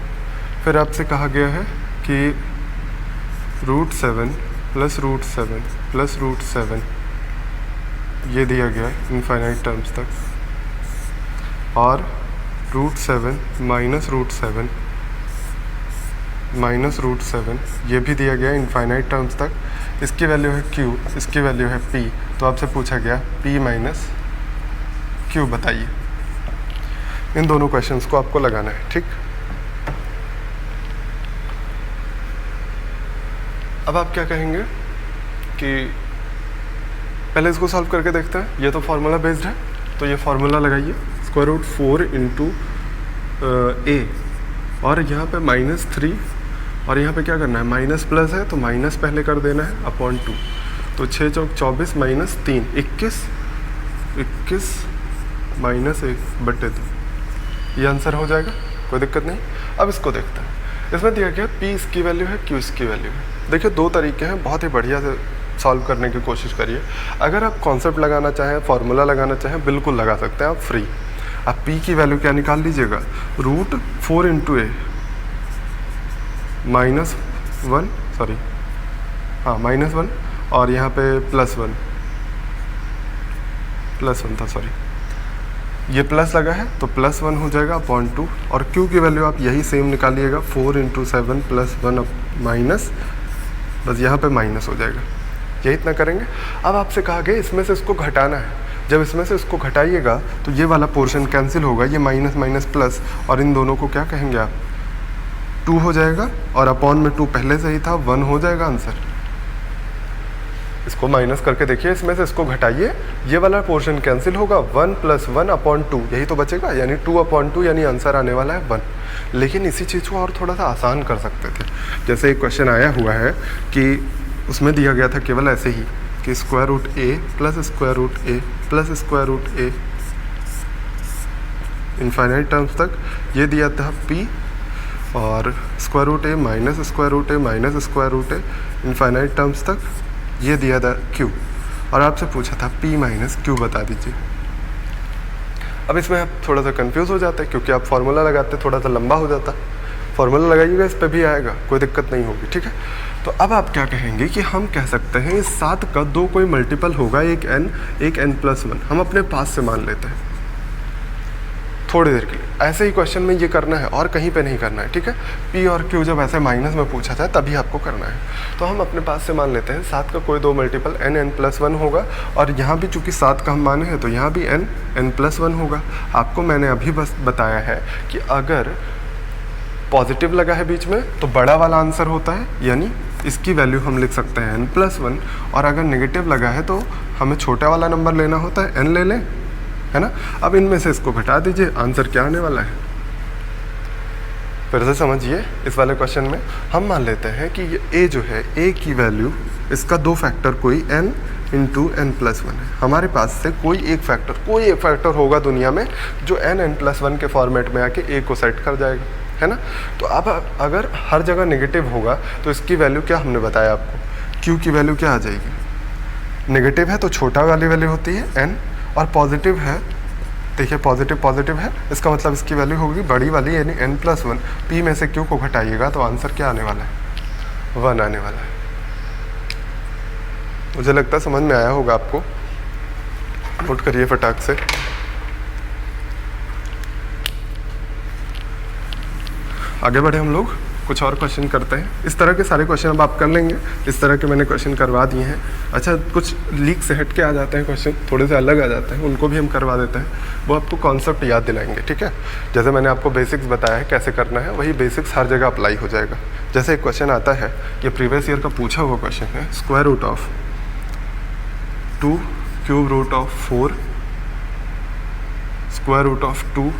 फिर आपसे कहा गया है कि √7 + √7 + √7, ये दिया गया है इनफाइनाइट टर्म्स तक, और √7 - √7 - √7, ये भी दिया गया है इनफाइनाइट टर्म्स तक। इसकी वैल्यू है q, इसकी वैल्यू है p। तो आपसे पूछा गया p - q बताइए। इन दोनों क्वेश्चंस को आपको लगाना है, ठीक। अब आप क्या कहेंगे कि पहले इसको सॉल्व करके देखते हैं। ये तो फार्मूला बेस्ड है, तो ये फार्मूला लगाइए, √4 × a, और यहाँ पे -3, और यहाँ पे क्या करना है, माइनस प्लस है तो माइनस पहले कर देना है /2। तो 6 चौक 24 - 3 21 -1/2, ये आंसर हो जाएगा, कोई दिक्कत नहीं। अब इसको देखते हैं। इसमें दिया गया p इसकी वैल्यू है, q इसकी वैल्यू है। देखिए 2 तरीके हैं, बहुत ही बढ़िया से सॉल्व करने की कोशिश करिए। अगर आप कॉन्सेप्ट लगाना चाहें, फार्मूला लगाना चाहें, बिल्कुल लगा सकते हैं आप फ्री। आप p की वैल्यू क्या निकाल लीजिएगा, √4 × a -1, सॉरी हाँ -1, और यहाँ पे +1 था, सॉरी ये प्लस लगा है तो +1 हो जाएगा /2। और q की वैल्यू आप यही सेम निकालिएगा, 4 × 7 + 1 माइनस, बस यहाँ पे माइनस हो जाएगा। ये इतना करेंगे। अब आपसे कहा गया इसमें से इसको घटाना है। जब इसमें से इसको घटाइएगा तो ये वाला पोर्शन कैंसिल होगा, ये माइनस माइनस प्लस, और इन दोनों को क्या कहेंगे आप, 2 हो जाएगा, और अपॉन में 2 पहले से ही था, 1 हो जाएगा आंसर। इसको माइनस करके देखिए, इसमें से इसको घटाइए, ये वाला पोर्शन कैंसिल होगा, 1 + 1/2, यही तो बचेगा, यानी 2/2, यानी आंसर आने वाला है 1। लेकिन इसी चीज़ को और थोड़ा सा आसान कर सकते थे। जैसे एक क्वेश्चन आया हुआ है कि उसमें दिया गया था केवल ऐसे ही कि √a + √a + √a, infinite terms तक, ये दिया था p, और √a - √a - इनफाइनाइट टर्म्स तक, ये दिया था q, और आपसे पूछा था p - q बता दीजिए। अब इसमें आप थोड़ा सा कंफ्यूज हो जाते हैं, क्योंकि आप फार्मूला लगाते थोड़ा सा लंबा हो जाता। फार्मूला लगाइएगा, इस पर भी आएगा, कोई दिक्कत नहीं होगी, ठीक है। तो अब आप क्या कहेंगे कि हम कह सकते हैं इस 7 का 2 कोई मल्टीपल होगा, एक n+1, हम अपने पास से मान लेते हैं थोड़ी देर के लिए। ऐसे ही क्वेश्चन में ये करना है और कहीं पे नहीं करना है, ठीक है। p और q जब ऐसे माइनस में पूछा था तभी आपको करना है। तो हम अपने पास से मान लेते हैं 7 का कोई 2 मल्टीपल n+1 होगा, और यहाँ भी चूंकि 7 का हम माने हैं तो यहाँ भी n+1 होगा। आपको मैंने अभी बस बताया है कि अगर पॉजिटिव लगा है बीच में तो बड़ा वाला आंसर होता है, यानी इसकी वैल्यू हम लिख सकते हैं n+1, और अगर नेगेटिव लगा है तो हमें छोटा वाला नंबर लेना होता है, n ले लें, है ना। अब इनमें से इसको घटा दीजिए, आंसर क्या आने वाला है, फिर से समझिए। इस वाले क्वेश्चन में हम मान लेते हैं कि ये a जो है, a की वैल्यू, इसका 2 फैक्टर कोई n × n+1 है। हमारे पास से कोई एक फैक्टर होगा दुनिया में जो n+1 के फॉर्मेट में आके a को सेट कर जाएगा, है ना। तो अब अगर हर जगह नेगेटिव होगा तो इसकी वैल्यू क्या हमने बताया आपको, क्यू की वैल्यू क्या आ जाएगी, नेगेटिव है तो छोटा वाली वैल्यू होती है n, और पॉजिटिव है, देखिए पॉजिटिव पॉजिटिव है, इसका मतलब इसकी वैल्यू होगी बड़ी वाली यानी n+1। p में से q को घटाइएगा तो आंसर क्या आने वाला है, 1 आने वाला है। मुझे लगता है समझ में आया होगा आपको, नोट करिए फटाक से। आगे बढ़े हम लोग, कुछ और क्वेश्चन करते हैं। इस तरह के सारे क्वेश्चन अब आप कर लेंगे, इस तरह के मैंने क्वेश्चन करवा दिए हैं। अच्छा, कुछ लीक से हट के आ जाते हैं क्वेश्चन, थोड़े से अलग आ जाते हैं, उनको भी हम करवा देते हैं। वो आपको कॉन्सेप्ट याद दिलाएंगे, ठीक है। जैसे मैंने आपको बेसिक्स बताया है कैसे करना है, वही बेसिक्स हर जगह अप्लाई हो जाएगा। जैसे एक क्वेश्चन आता है, ये प्रीवियस ईयर का पूछा हुआ क्वेश्चन है, square root of 2 cube root of 4 square root of 2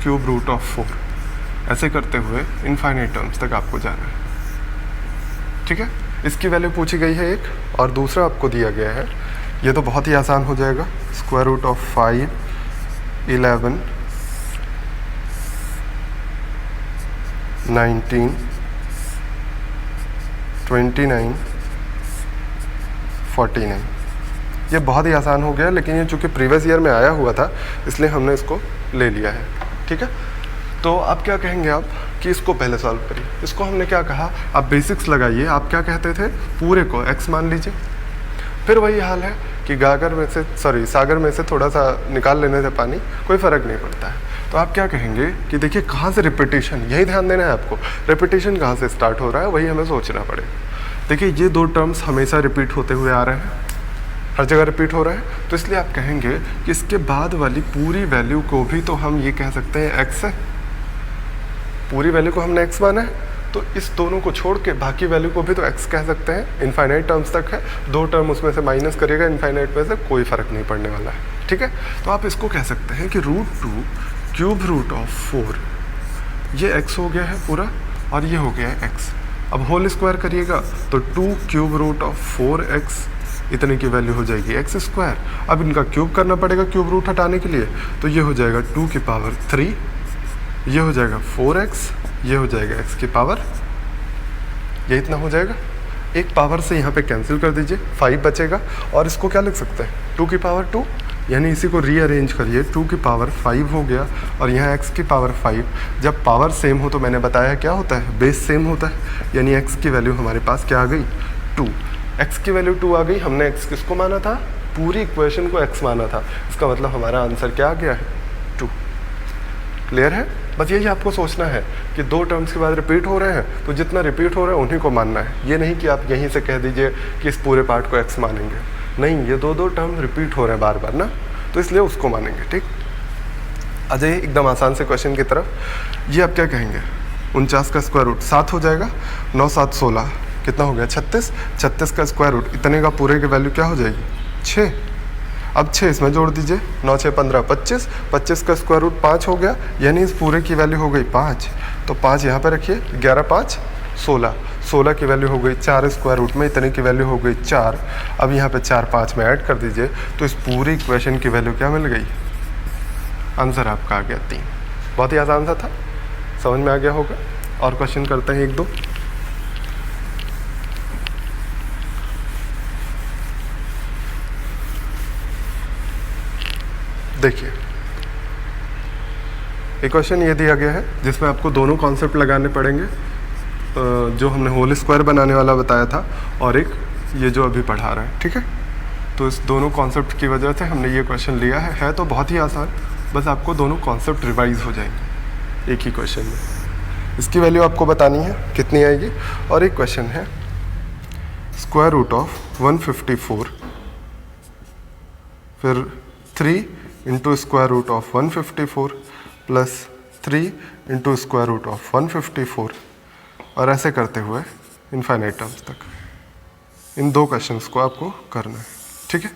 cube root of 4। ऐसे करते हुए इनफाइनाइट टर्म्स तक आपको जाना है, ठीक है। इसकी वैल्यू पूछी गई है एक, और दूसरा आपको दिया गया है, ये तो बहुत ही आसान हो जाएगा, स्क्वायर रूट ऑफ 5 11 19 29 49। ये बहुत ही आसान हो गया, लेकिन ये चूंकि प्रीवियस ईयर में आया हुआ था इसलिए हमने इसको ले लिया है, ठीक है। तो आप क्या कहेंगे आप कि इसको पहले सॉल्व करिए। इसको हमने क्या कहा, आप बेसिक्स लगाइए। आप क्या कहते थे, पूरे को x मान लीजिए। फिर वही हाल है कि सागर में से थोड़ा सा निकाल लेने से पानी कोई फ़र्क नहीं पड़ता है। तो आप क्या कहेंगे कि देखिए कहाँ से रिपीटेशन, यही ध्यान देना है आपको, रिपीटेशन कहाँ से स्टार्ट हो रहा है वही हमें सोचना पड़ेगा। देखिए ये दो टर्म्स हमेशा रिपीट होते हुए आ रहे हैं, हर जगह रिपीट हो रहा है, तो इसलिए आप कहेंगे कि इसके बाद वाली पूरी वैल्यू को भी तो हम ये कह सकते हैं x है। पूरी वैल्यू को हमने x माना है, तो इस दोनों को छोड़ के बाकी वैल्यू को भी तो x कह सकते हैं। इनफाइनाइट टर्म्स तक है, दो टर्म उसमें से माइनस करिएगा इनफाइनाइट में से, कोई फ़र्क नहीं पड़ने वाला है, ठीक है। तो आप इसको कह सकते हैं कि √2 क्यूब रूट ऑफ 4, ये x हो गया है पूरा, और ये हो गया है x। अब होल स्क्वायर करिएगा तो 2 क्यूब रूट ऑफ 4x, इतने की वैल्यू हो जाएगी x²। अब इनका क्यूब करना पड़ेगा क्यूब रूट हटाने के लिए, तो ये हो जाएगा 2 की पावर 3, ये हो जाएगा 4x, ये हो जाएगा x की पावर, ये इतना हो जाएगा। एक पावर से यहाँ पे कैंसिल कर दीजिए, 5 बचेगा, और इसको क्या लिख सकते हैं 2 की पावर 2, यानी इसी को रीअरेंज करिए, 2 की पावर 5 हो गया, और यहाँ x की पावर 5। जब पावर सेम हो तो मैंने बताया क्या होता है, बेस सेम होता है, यानी x की वैल्यू हमारे पास क्या आ गई 2। x की वैल्यू 2 आ गई, हमने x किसको माना था, पूरी इक्वेशन को x माना था, इसका मतलब हमारा आंसर क्या आ गया है 2। क्लियर है। बस यही आपको सोचना है कि दो टर्म्स के बाद रिपीट हो रहे हैं, तो जितना रिपीट हो रहा है उन्हीं को मानना है। ये नहीं कि आप यहीं से कह दीजिए कि इस पूरे पार्ट को x मानेंगे, नहीं, ये दो टर्म रिपीट हो रहे हैं बार बार ना, तो इसलिए उसको मानेंगे, ठीक। आ जाइए एकदम आसान से क्वेश्चन की तरफ। ये आप क्या कहेंगे, 49 का स्क्वायर रूट 7 हो जाएगा, 9 7 16, कितना हो गया 36, 36 का स्क्वायर रूट, इतने का पूरे की वैल्यू क्या हो जाएगी 6। अब 6 इसमें जोड़ दीजिए, 9 6 15 25, 25 का स्क्वायर रूट 5 हो गया, यानी इस पूरे की वैल्यू हो गई 5। तो 5 यहाँ पे रखिए, 11 5 16, 16 की वैल्यू हो गई 4 स्क्वायर रूट में, इतने की वैल्यू हो गई 4। अब यहाँ पे 4 5 में ऐड कर दीजिए, तो इस पूरी इक्वेशन की वैल्यू क्या मिल गई, आंसर आपका आ गया 3। बहुत ही आसान सा था, समझ में आ गया होगा। और क्वेश्चन करते हैं एक दो। देखिए एक क्वेश्चन ये दिया गया है जिसमें आपको दोनों कॉन्सेप्ट लगाने पड़ेंगे, जो हमने होल स्क्वायर बनाने वाला बताया था और एक ये जो अभी पढ़ा रहा है, ठीक है। तो इस दोनों कॉन्सेप्ट की वजह से हमने ये क्वेश्चन लिया है तो बहुत ही आसान, बस आपको दोनों कॉन्सेप्ट रिवाइज हो जाएंगे एक ही क्वेश्चन में। इसकी वैल्यू आपको बतानी है कितनी आएगी। और एक क्वेश्चन है स्क्वायर रूट ऑफ 154, फिर 3 into square root of 154 plus 3 into square root of 154, और ऐसे करते हुए इनफाइनाइट टर्म्स तक। इन दो क्वेश्चंस को आपको करना है, ठीक है।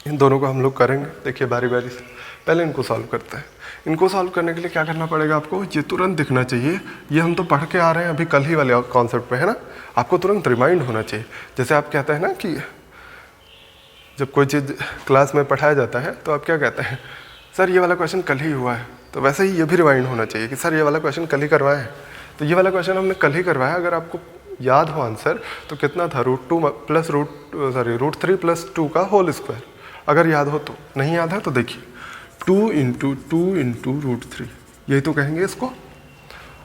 इन दोनों को हम लोग करेंगे, देखिए बारी बारी से। पहले इनको सॉल्व करते हैं। इनको सॉल्व करने के लिए क्या करना पड़ेगा आपको, ये तुरंत दिखना चाहिए, ये हम तो पढ़ के आ रहे हैं अभी कल ही वाले कॉन्सेप्ट पे, है ना। आपको तुरंत रिमाइंड होना चाहिए। जैसे आप कहते हैं ना कि जब कोई चीज़ क्लास में पढ़ाया जाता है तो आप क्या कहते हैं, सर ये वाला क्वेश्चन कल ही हुआ है, तो वैसे ही ये भी रिवाइंड होना चाहिए कि सर ये वाला क्वेश्चन कल ही करवाए हैं, तो ये वाला क्वेश्चन हमने कल ही करवाया। अगर आपको याद हो आंसर तो कितना था, √3 + 2 का होल स्क्वायर, अगर याद हो तो। नहीं याद है तो देखिए 2 × 2 × √3, यही तो कहेंगे इसको।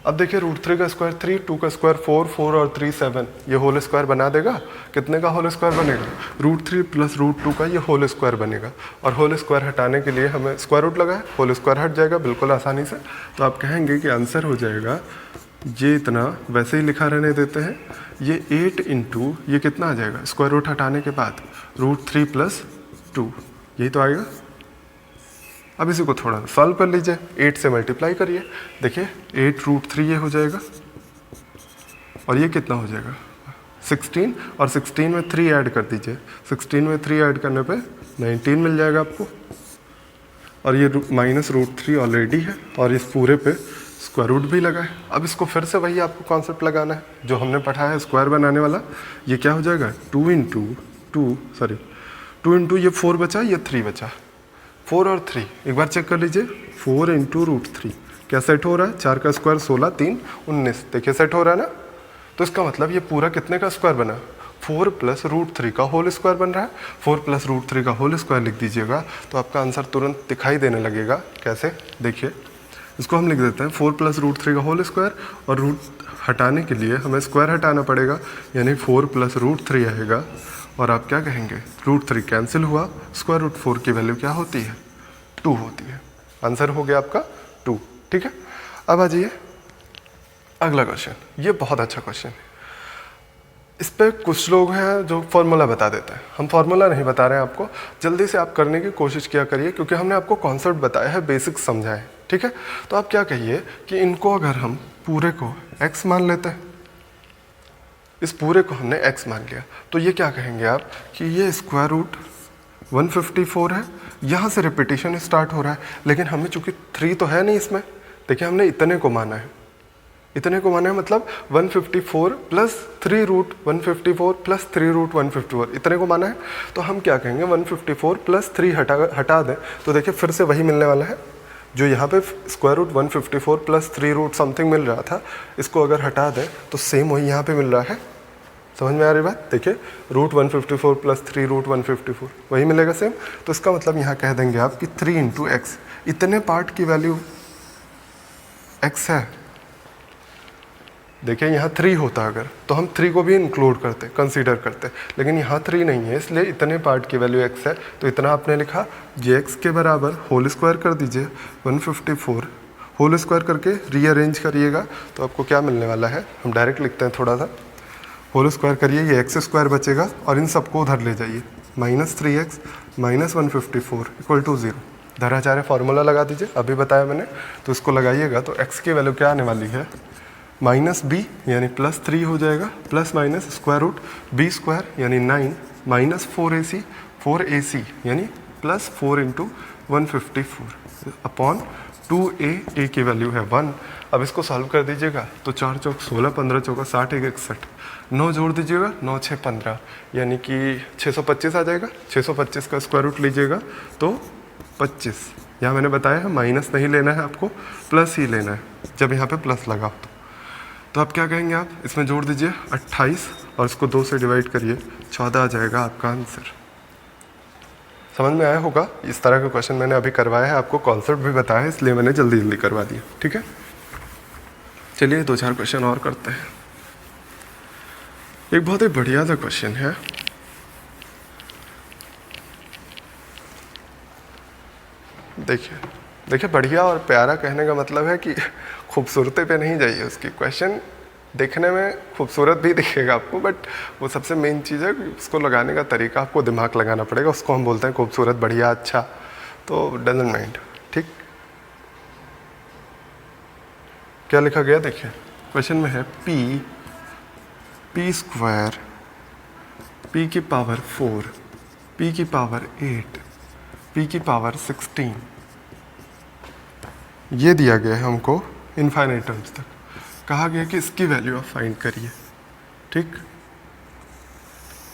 अब देखिए √3 का स्क्वायर 3, 2 का स्क्वायर 4, 4 और 3 7, ये होल स्क्वायर बना देगा। कितने का होल स्क्वायर बनेगा, √3 + √2 का ये होल स्क्वायर बनेगा। और होल स्क्वायर हटाने के लिए हमें स्क्वायर रूट लगा है, होल स्क्वायर हट जाएगा बिल्कुल आसानी से। तो आप कहेंगे कि आंसर हो जाएगा ये इतना, वैसे ही लिखा रहने देते हैं, ये 8 × ये कितना आ जाएगा स्क्वायर रूट हटाने के बाद, √3 + 2, यही तो आएगा। अब इसी को थोड़ा सॉल्व कर लीजिए, 8 से मल्टीप्लाई करिए, देखिए 8 √3 ये हो जाएगा, और ये कितना हो जाएगा 16, और 16 में 3 ऐड कर दीजिए, 16 में 3 ऐड करने पे 19 मिल जाएगा आपको। और ये -√3 ऑलरेडी है, और इस पूरे पे स्क्वायर रूट भी लगा है। अब इसको फिर से वही आपको कॉन्सेप्ट लगाना है जो हमने पढ़ा है स्क्वायर बनाने वाला। ये क्या हो जाएगा 2 × ये 4 बचा, ये 3 बचा, 4 और 3 एक बार चेक कर लीजिए, 4 × √3 क्या सेट हो रहा है, 4 का स्क्वायर 16, 3 19, देखिए सेट हो रहा है ना। तो इसका मतलब ये पूरा कितने का स्क्वायर बना, 4 + √3 का होल स्क्वायर बन रहा है। 4 + √3 का होल स्क्वायर लिख दीजिएगा तो आपका आंसर तुरंत दिखाई देने लगेगा। कैसे, देखिए इसको हम लिख देते हैं 4 + √3 का होल स्क्वायर, और रूट हटाने के लिए हमें स्क्वायर हटाना पड़ेगा, यानी 4 + √3 आएगा। और आप क्या कहेंगे, √3 कैंसिल हुआ, √4 की वैल्यू क्या होती है 2 होती है। आंसर हो गया आपका 2, ठीक है। अब आ जाइए अगला क्वेश्चन, ये बहुत अच्छा क्वेश्चन है। इस पे कुछ लोग हैं जो फॉर्मूला बता देते हैं, हम फॉर्मूला नहीं बता रहे हैं आपको, जल्दी से आप करने की कोशिश किया करिए, क्योंकि हमने आपको कॉन्सेप्ट बताया है, बेसिक समझाए, ठीक है। तो आप क्या कहिए कि इनको अगर हम पूरे को x मान लेते हैं, इस पूरे को हमने x मान लिया, तो ये क्या कहेंगे आप कि ये √154 है। यहाँ से रिपीटिशन स्टार्ट हो रहा है, लेकिन हमें चूंकि 3 तो है नहीं इसमें, देखिए हमने इतने को माना है, इतने को माना है, मतलब 154 + 3√154 + 3√154 इतने को माना है। तो हम क्या कहेंगे 154 + 3 हटा दें, तो देखिए फिर से वही मिलने वाला है जो यहाँ पे √154 + 3 समथिंग मिल रहा था, इसको अगर हटा दें तो सेम वही यहाँ पे मिल रहा है। समझ में आ रही बात, देखिए √154 + 3√154 वही मिलेगा सेम। तो इसका मतलब यहाँ कह देंगे आप कि 3 × x, इतने पार्ट की वैल्यू x है। देखिए यहाँ 3 होता अगर तो हम 3 को भी इंक्लूड करते, कंसीडर करते, लेकिन यहाँ 3 नहीं है, इसलिए इतने पार्ट की वैल्यू x है। तो इतना आपने लिखा, jx के बराबर होल स्क्वायर कर दीजिए, 154 होल स्क्वायर करके रीअरेंज करिएगा तो आपको क्या मिलने वाला है, हम डायरेक्ट लिखते हैं थोड़ा सा, होल स्क्वायर करिए, ये x² बचेगा और इन सबको उधर ले जाइए, -3x - 154 = 0। धराचार्य फार्मूला लगा दीजिए, अभी बताया मैंने, तो इसको लगाइएगा तो x की वैल्यू क्या आने वाली है, -b यानी +3 हो जाएगा, ±√b² यानी 9 -4ac यानी +4 × 154 अपॉन 2a की वैल्यू है 1। अब इसको सॉल्व कर दीजिएगा तो 4 चौक 16, 15 चौका 60, 1 61, 9 जोड़ दीजिएगा, 9 6 15 यानी कि 625 आ जाएगा। 625 का स्क्वायर रूट लीजिएगा तो 25, यहाँ मैंने बताया है माइनस नहीं लेना है आपको, प्लस ही लेना है जब यहाँ पे प्लस लगा तो आप क्या कहेंगे, आप इसमें जोड़ दीजिए 28 और इसको 2 से डिवाइड करिए, 14 आ जाएगा आपका आंसर। समझ में आया होगा, इस तरह का क्वेश्चन मैंने अभी करवाया है, आपको कॉन्सेप्ट भी बताया है, इसलिए मैंने जल्दी जल्दी करवा दिया, ठीक है। चलिए 2-4 क्वेश्चन और करते हैं। एक बहुत ही बढ़िया सा क्वेश्चन है, देखिए बढ़िया और प्यारा कहने का मतलब है कि खूबसूरती पे नहीं जाइए उसकी, क्वेश्चन देखने में खूबसूरत भी दिखेगा आपको, बट वो सबसे मेन चीज़ है कि उसको लगाने का तरीका, आपको दिमाग लगाना पड़ेगा, उसको हम बोलते हैं खूबसूरत, बढ़िया, अच्छा, तो डजंट माइंड, ठीक। क्या लिखा गया देखिए, क्वेश्चन में है p² p की पावर 4 p की पावर 8 p की पावर 16 ये दिया गया है हमको इनफाइनाइट टर्म्स तक। कहा गया कि इसकी वैल्यू आप फाइंड करिए, ठीक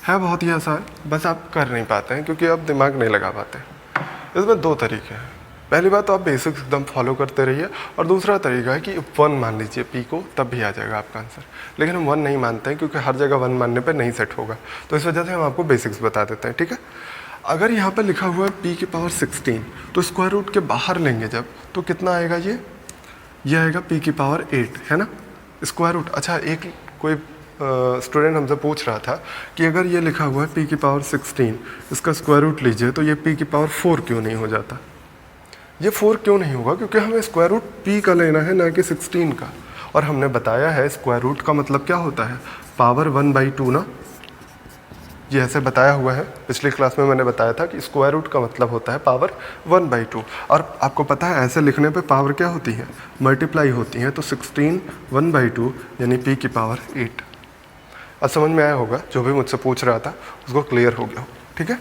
है। बहुत ही आसान, बस आप कर नहीं पाते हैं क्योंकि आप दिमाग नहीं लगा पाते। इसमें 2 तरीके हैं, पहली बात तो आप बेसिक्स एकदम फॉलो करते रहिए, और दूसरा तरीका है कि 1 मान लीजिए पी को, तब भी आ जाएगा आपका आंसर। लेकिन हम 1 नहीं मानते हैं क्योंकि हर जगह 1 मानने पर नहीं सेट होगा, तो इस वजह से हम आपको बेसिक्स बता देते हैं, ठीक है। अगर यहाँ पर लिखा हुआ है पी की पावर 16, तो स्क्वायर रूट के बाहर लेंगे जब, तो कितना आएगा ये आएगा पी की पावर 8, है ना, स्क्वायर रूट। अच्छा, एक कोई स्टूडेंट हमसे पूछ रहा था कि अगर ये लिखा हुआ है पी की पावर 16, इसका स्क्वायर रूट लीजिए तो ये पी की पावर 4 क्यों नहीं हो जाता। ये 4 क्यों नहीं होगा, क्योंकि हमें स्क्वायर रूट पी का लेना है, ना कि 16 का। और हमने बताया है स्क्वायर रूट का मतलब क्या होता है, पावर 1/2 ना, ये ऐसे बताया हुआ है। पिछली क्लास में मैंने बताया था कि स्क्वायर रूट का मतलब होता है पावर 1/2, और आपको पता है ऐसे लिखने पे पावर क्या होती है, मल्टीप्लाई होती है। तो 16 1/2 यानी पी की पावर 8। अब समझ में आया होगा, जो भी मुझसे पूछ रहा था उसको क्लियर हो गया हो, ठीक है।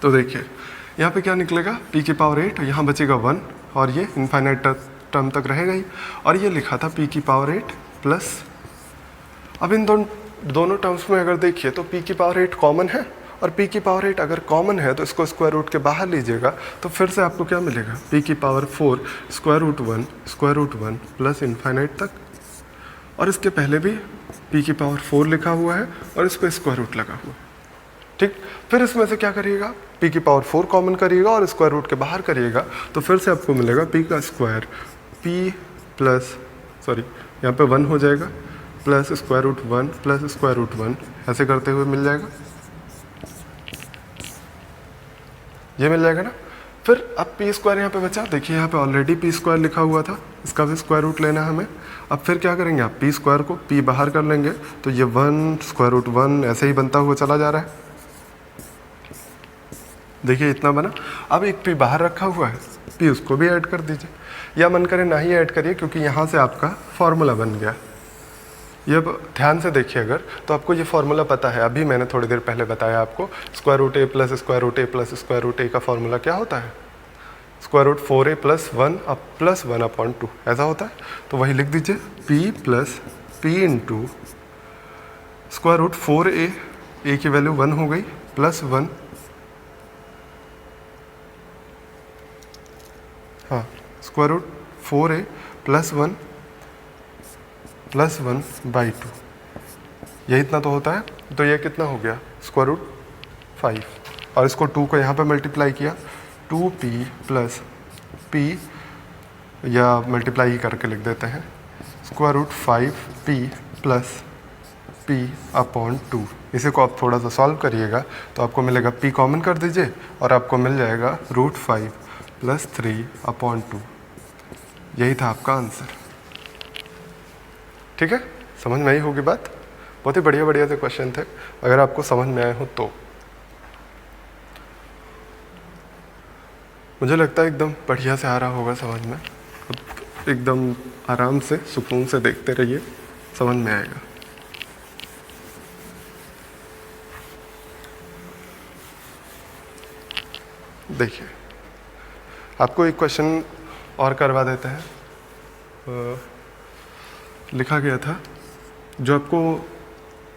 तो देखिए यहाँ पे क्या निकलेगा, पी की पावर 8, यहाँ बचेगा 1, और ये इनफाइनाइट टर्म तक रहेगा ही। और ये लिखा था पी की पावर 8 प्लस, अब इन दोनों टर्म्स में अगर देखिए तो पी की पावर 8 कॉमन है, और पी की पावर 8 अगर कॉमन है तो इसको स्क्वायर रूट के बाहर लीजिएगा, तो फिर से आपको क्या मिलेगा, पी की power 4 square root 1 plus infinite तक। और इसके पहले भी पी की पावर 4 लिखा हुआ है और इस पर स्क्वायर रूट लगा हुआ है, ठीक। फिर इसमें से क्या करिएगा, पी की पावर 4 कॉमन करिएगा और स्क्वायर रूट के बाहर करिएगा, तो फिर से आपको मिलेगा पी का स्क्वायर, पी प्लस यहाँ पे 1 हो जाएगा, plus square root 1 plus square root 1, ऐसे करते हुए मिल जाएगा, ये मिल जाएगा ना। फिर अब पी स्क्वायर यहाँ पे बचा, देखिए यहाँ पे ऑलरेडी पी स्क्वायर लिखा हुआ था, इसका भी स्क्वायर रूट लेना है हमें। अब फिर क्या करेंगे, आप पी स्क्वायर को पी बाहर कर लेंगे, तो ये 1 स्क्वायर रूट 1 ऐसे ही बनता हुआ चला जा रहा है, देखिए इतना बना। अब एक पी बाहर रखा हुआ है, पी उसको भी ऐड कर दीजिए, या मन करे ना ही ऐड करिए, क्योंकि यहाँ से आपका फॉर्मूला बन गया। ये ध्यान से देखिए अगर, तो आपको ये फार्मूला पता है, अभी मैंने थोड़ी देर पहले बताया आपको, square root A plus square root A plus square root ए का फार्मूला क्या होता है, स्क्वायर रूट 4a प्लस 1/2 ऐसा होता है। तो वही लिख दीजिए, p plus P into square root 4a, a की वैल्यू 1 हो गई, प्लस 1, हाँ, स्क्वायर रूट 4a प्लस 1 1/2, ये इतना तो होता है। तो ये कितना हो गया, स्क्वायर रूट 5, और इसको 2 को यहाँ पे मल्टीप्लाई किया, 2p प्लस p, या मल्टीप्लाई ही करके लिख देते हैं, square root 5p plus p/2। इसी को आप थोड़ा सा सॉल्व करिएगा तो आपको मिलेगा, p कॉमन कर दीजिए और आपको मिल जाएगा रूट 5 प्लस 3/2। यही था आपका आंसर, ठीक है। समझ में आई होगी बात, बहुत ही बढ़िया से क्वेश्चन थे, अगर आपको समझ में आए हो तो। मुझे लगता है एकदम बढ़िया से आ रहा होगा समझ में, एकदम आराम से सुकून से देखते रहिए, समझ में आएगा। देखिए आपको एक क्वेश्चन और करवा देते हैं। लिखा गया था, जो आपको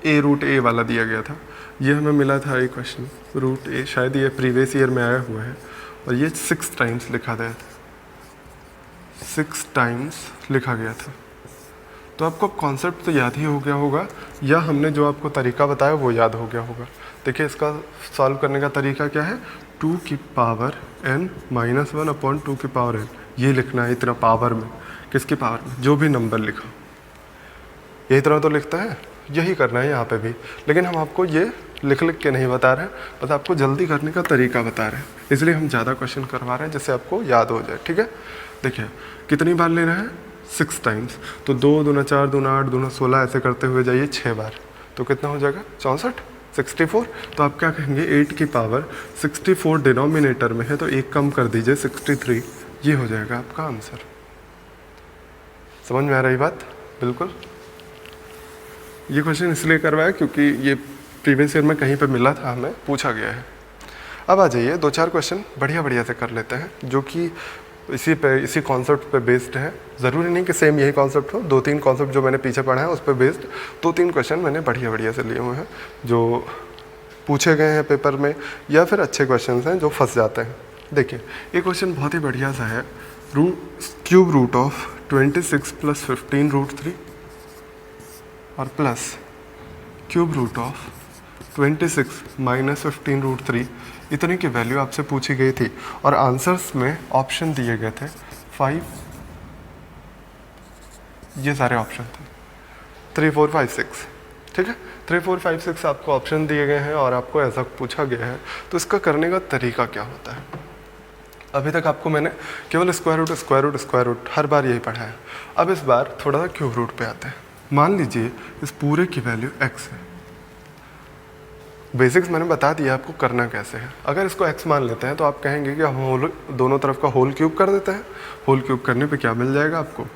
a रूट a वाला दिया गया था, ये हमें मिला था एक क्वेश्चन, रूट a, शायद ये प्रीवियस ईयर में आया हुआ है, और ये 6 टाइम्स लिखा गया था, 6 टाइम्स लिखा गया था। तो आपको कॉन्सेप्ट तो याद ही हो गया होगा, या हमने जो आपको तरीका बताया वो याद हो गया होगा। देखिए इसका सॉल्व करने का तरीका क्या है, 2 की पावर n माइनस 1/2 की पावर n, ये लिखना है इतना पावर में, किसकी पावर में, जो भी नंबर लिखा यही तरह तो लिखता है, यही करना है यहाँ पे भी। लेकिन हम आपको ये लिख के नहीं बता रहे हैं, बस आपको जल्दी करने का तरीका बता रहे हैं, इसलिए हम ज़्यादा क्वेश्चन करवा रहे हैं जिससे आपको याद हो जाए, ठीक है। देखिए कितनी बार लेना है, 6 टाइम्स, तो 2 दूना 4 दूना 8 दूना 16 ऐसे करते हुए जाइए 6 बार, तो कितना हो जाएगा 64, 64। तो आप क्या कहेंगे, 8 की पावर 64 डिनोमिनेटर में है, तो एक कम कर दीजिए 63, ये हो जाएगा आपका आंसर। समझ में आ रही बात, बिल्कुल। ये क्वेश्चन इसलिए करवाया क्योंकि ये प्रीवियस ईयर में कहीं पे मिला था, हमें पूछा गया है। अब आ जाइए 2-4 क्वेश्चन बढ़िया से कर लेते हैं, जो कि इसी कॉन्सेप्ट पे बेस्ड है। ज़रूरी नहीं कि सेम यही कॉन्सेप्ट हो, 2-3 कॉन्सेप्ट जो मैंने पीछे पढ़ा है उस पर बेस्ड 2-3 क्वेश्चन मैंने बढ़िया से लिए हुए हैं, जो पूछे गए हैं पेपर में या फिर अच्छे क्वेश्चन हैं जो फंस जाते हैं। देखिए ये क्वेश्चन बहुत ही बढ़िया सा है, cube root of 26 plus 15 root 3 और plus cube root of 26 minus 15 root 3, इतने की वैल्यू आपसे पूछी गई थी और आंसर्स में ऑप्शन दिए गए थे 5, ये सारे ऑप्शन थे 3 4 5 6, ठीक है। 3 4 5 6 आपको ऑप्शन दिए गए हैं और आपको ऐसा पूछा गया है, तो इसका करने का तरीका क्या होता है। अभी तक आपको मैंने केवल स्क्वायर रूट हर बार यही पढ़ा है। अब इस बार थोड़ा सा क्यूब रूट पे आते हैं। मान लीजिए इस पूरे की वैल्यू x है। बेसिक्स मैंने बता दिया आपको करना कैसे है। अगर इसको x मान लेते हैं तो आप कहेंगे कि हम होल दोनों तरफ का होल क्यूब कर देते हैं। होल क्यूब करने पे क्या मिल जाएगा आपको,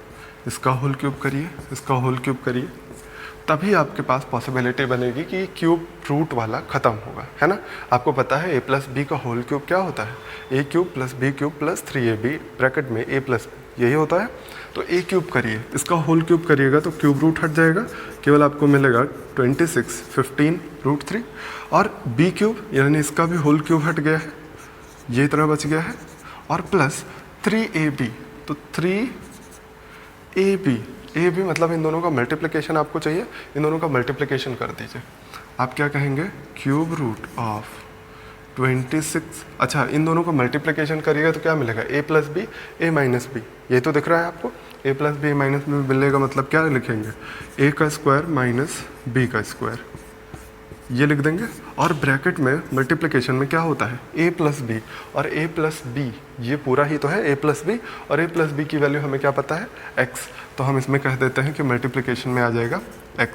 इसका होल क्यूब करिए, इसका होल क्यूब करिए, तभी आपके पास पॉसिबिलिटी बनेगी कि क्यूब रूट वाला ख़त्म होगा, है ना। आपको पता है a प्लस बी का होल क्यूब क्या होता है, a cube plus B cube plus 3ab bracket में a प्लस यही होता है। तो a क्यूब करिए, इसका होल क्यूब करिएगा तो क्यूब रूट हट जाएगा, केवल आपको मिलेगा 26 15 रूट 3 और b क्यूब यानी इसका भी होल क्यूब हट गया है, ये इतना बच गया है और प्लस 3ab, तो 3ab ab मतलब इन दोनों का मल्टीप्लिकेशन आपको चाहिए, इन दोनों का मल्टीप्लिकेशन कर दीजिए। आप क्या कहेंगे, क्यूब रूट ऑफ 26, अच्छा इन दोनों का मल्टीप्लिकेशन करिएगा तो क्या मिलेगा, a plus B A minus B, ये तो दिख रहा है आपको, a plus B minus B मिलेगा, मतलब क्या लिखेंगे, a का स्क्वायर माइनस b का स्क्वायर, ये लिख देंगे। और ब्रैकेट में मल्टीप्लिकेशन में क्या होता है, a प्लस बी और a प्लस बी, ये पूरा ही तो है a प्लस बी और a प्लस बी की वैल्यू हमें क्या पता है x, तो हम इसमें कह देते हैं कि मल्टीप्लिकेशन में आ जाएगा x।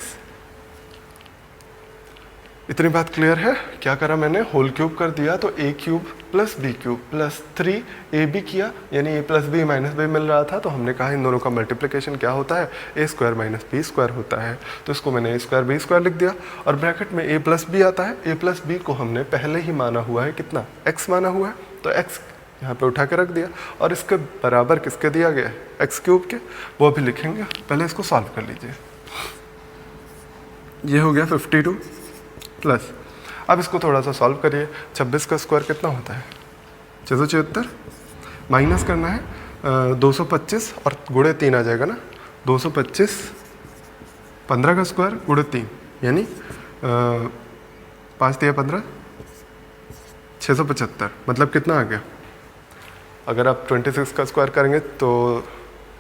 इतनी बात क्लियर है। क्या करा मैंने, होल क्यूब कर दिया तो a cube plus B cube plus 3ab किया, यानी a plus B minus b मिल रहा था, तो हमने कहा इन दोनों का मल्टीप्लिकेशन क्या होता है, a square minus B square होता है, तो इसको मैंने a स्क्वायर बी स्क्वायर लिख दिया। और ब्रैकेट में a प्लस बी आता है, a प्लस बी को हमने पहले ही माना हुआ है, कितना x माना हुआ है, तो x यहाँ पे उठा के रख दिया और इसके बराबर किसके दिया गया है, एक्स क्यूब के, वो भी लिखेंगे। पहले इसको सॉल्व कर लीजिए, ये हो गया 52 प्लस, अब इसको थोड़ा सा सॉल्व करिए। 26 का स्क्वायर कितना होता है, 676, माइनस करना है 225 और गुणे 3 आ जाएगा ना, 225 15 का स्क्वायर गुणे 3 यानी 5 3 15 675, मतलब कितना आ गया, अगर आप 26 का स्क्वायर करेंगे तो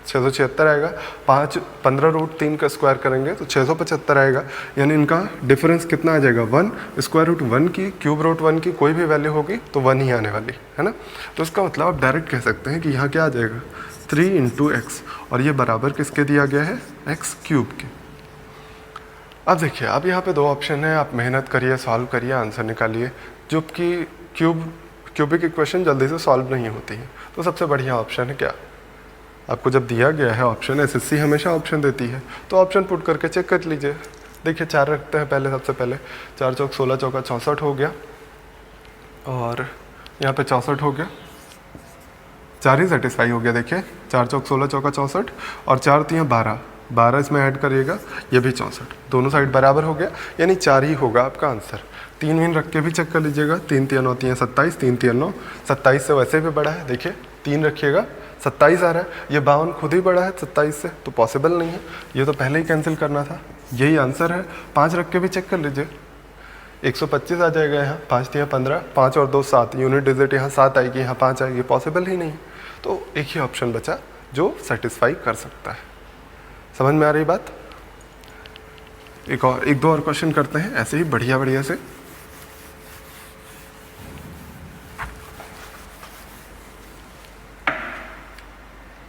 676 आएगा, 15 रूट 3 का स्क्वायर करेंगे तो 675 आएगा, यानी इनका डिफरेंस कितना आ जाएगा 1, स्क्वायर रूट 1 की क्यूब रूट 1 की कोई भी वैल्यू होगी तो 1 ही आने वाली है ना। तो इसका मतलब आप डायरेक्ट कह सकते हैं कि यहाँ क्या आ जाएगा 3 × x, और ये बराबर किसके दिया गया है, x क्यूब के। अब देखिए, अब यहाँ पे दो ऑप्शन है, आप मेहनत करिए, सॉल्व करिए, आंसर निकालिए, जो कि क्यूबिक इक्वेशन जल्दी से सॉल्व नहीं होती है। तो सबसे बढ़िया ऑप्शन है क्या, आपको जब दिया गया है ऑप्शन, एसएससी हमेशा ऑप्शन देती है, तो ऑप्शन पुट करके चेक कर लीजिए। देखिए 4 रखते हैं पहले, सबसे पहले 4 चौक 16 चौका 64 हो गया, और यहाँ पे 64 हो गया, 4 ही सेटिस्फाई हो गया। देखिए 4 चौक 16 चौका 64 और 4 3 12, 12 इसमें ऐड करिएगा, ये भी 64, दोनों साइड बराबर हो गया, यानी 4 ही होगा आपका आंसर। 3 विन रख के भी चेक कर लीजिएगा, 3 3 9 3 27, 3 3 9 27 से वैसे भी बड़ा है, देखिए 3 रखिएगा 27 आ रहा है, ये 52 खुद ही बड़ा है 27 से, तो पॉसिबल नहीं है, ये तो पहले ही कैंसिल करना था, यही आंसर है। 5 रख के भी चेक कर लीजिए, 125 आ जाएगा यहाँ, 5 3 15, 5 और 2 7, यूनिट डिजिट यहाँ 7 आएगी, यहाँ 5 आएगी, पॉसिबल ही नहीं। तो एक ही ऑप्शन बचा जो सेटिस्फाई कर सकता है। समझ में आ रही बात। एक दो और क्वेश्चन करते हैं ऐसे ही बढ़िया बढ़िया से।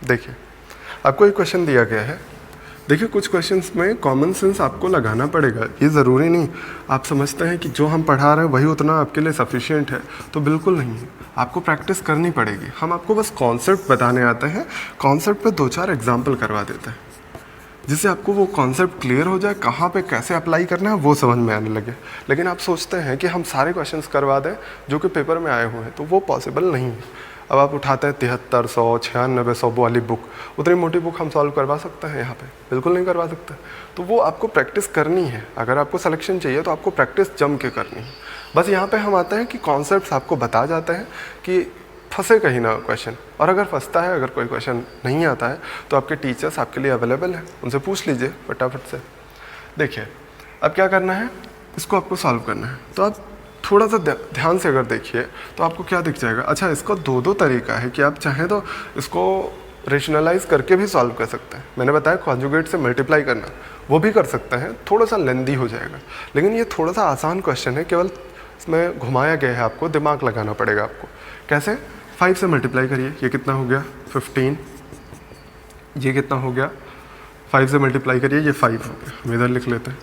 देखिए आपको एक क्वेश्चन दिया गया है, देखिए कुछ क्वेश्चंस में कॉमन सेंस आपको लगाना पड़ेगा, ये ज़रूरी नहीं आप समझते हैं कि जो हम पढ़ा रहे हैं वही उतना आपके लिए सफिशिएंट है, तो बिल्कुल नहीं है, आपको प्रैक्टिस करनी पड़ेगी। हम आपको बस कॉन्सेप्ट बताने आते हैं, कॉन्सेप्ट पे 2-4 एग्जाम्पल करवा देते हैं, जिससे आपको वो कॉन्सेप्ट क्लियर हो जाए, कहाँ पे कैसे अप्लाई करना है वो समझ में आने लगे। लेकिन आप सोचते हैं कि हम सारे क्वेश्चंस करवा दें जो कि पेपर में आए हुए हैं, तो वो पॉसिबल नहीं है। अब आप उठाते हैं 7300 9600 वाली बुक, उतनी मोटी बुक हम सॉल्व करवा सकते हैं यहाँ पे? बिल्कुल नहीं करवा सकते। तो वो आपको प्रैक्टिस करनी है, अगर आपको सिलेक्शन चाहिए तो आपको प्रैक्टिस जम के करनी है। बस यहाँ पे हम आते हैं कि कॉन्सेप्ट्स आपको बता जाते हैं कि फंसे कहीं ना क्वेश्चन, और अगर फंसता है, अगर कोई क्वेश्चन नहीं आता है तो आपके टीचर्स आपके लिए अवेलेबल हैं, उनसे पूछ लीजिए फटाफट से। देखिए अब क्या करना है, इसको आपको सॉल्व करना है। तो आप थोड़ा सा ध्यान से अगर देखिए तो आपको क्या दिख जाएगा। अच्छा, इसका दो तरीका है कि आप चाहें तो इसको रेशनलाइज करके भी सॉल्व कर सकते हैं। मैंने बताया कॉन्जुगेट से मल्टीप्लाई करना, वो भी कर सकते हैं, थोड़ा सा लेंदी हो जाएगा, लेकिन ये थोड़ा सा आसान क्वेश्चन है, केवल इसमें घुमाया गया है, आपको दिमाग लगाना पड़ेगा। आपको कैसे, 5 से मल्टीप्लाई करिए, ये कितना हो गया 15, ये कितना हो गया 5 से मल्टीप्लाई करिए, ये 5 हो गया, हम इधर लिख लेते हैं।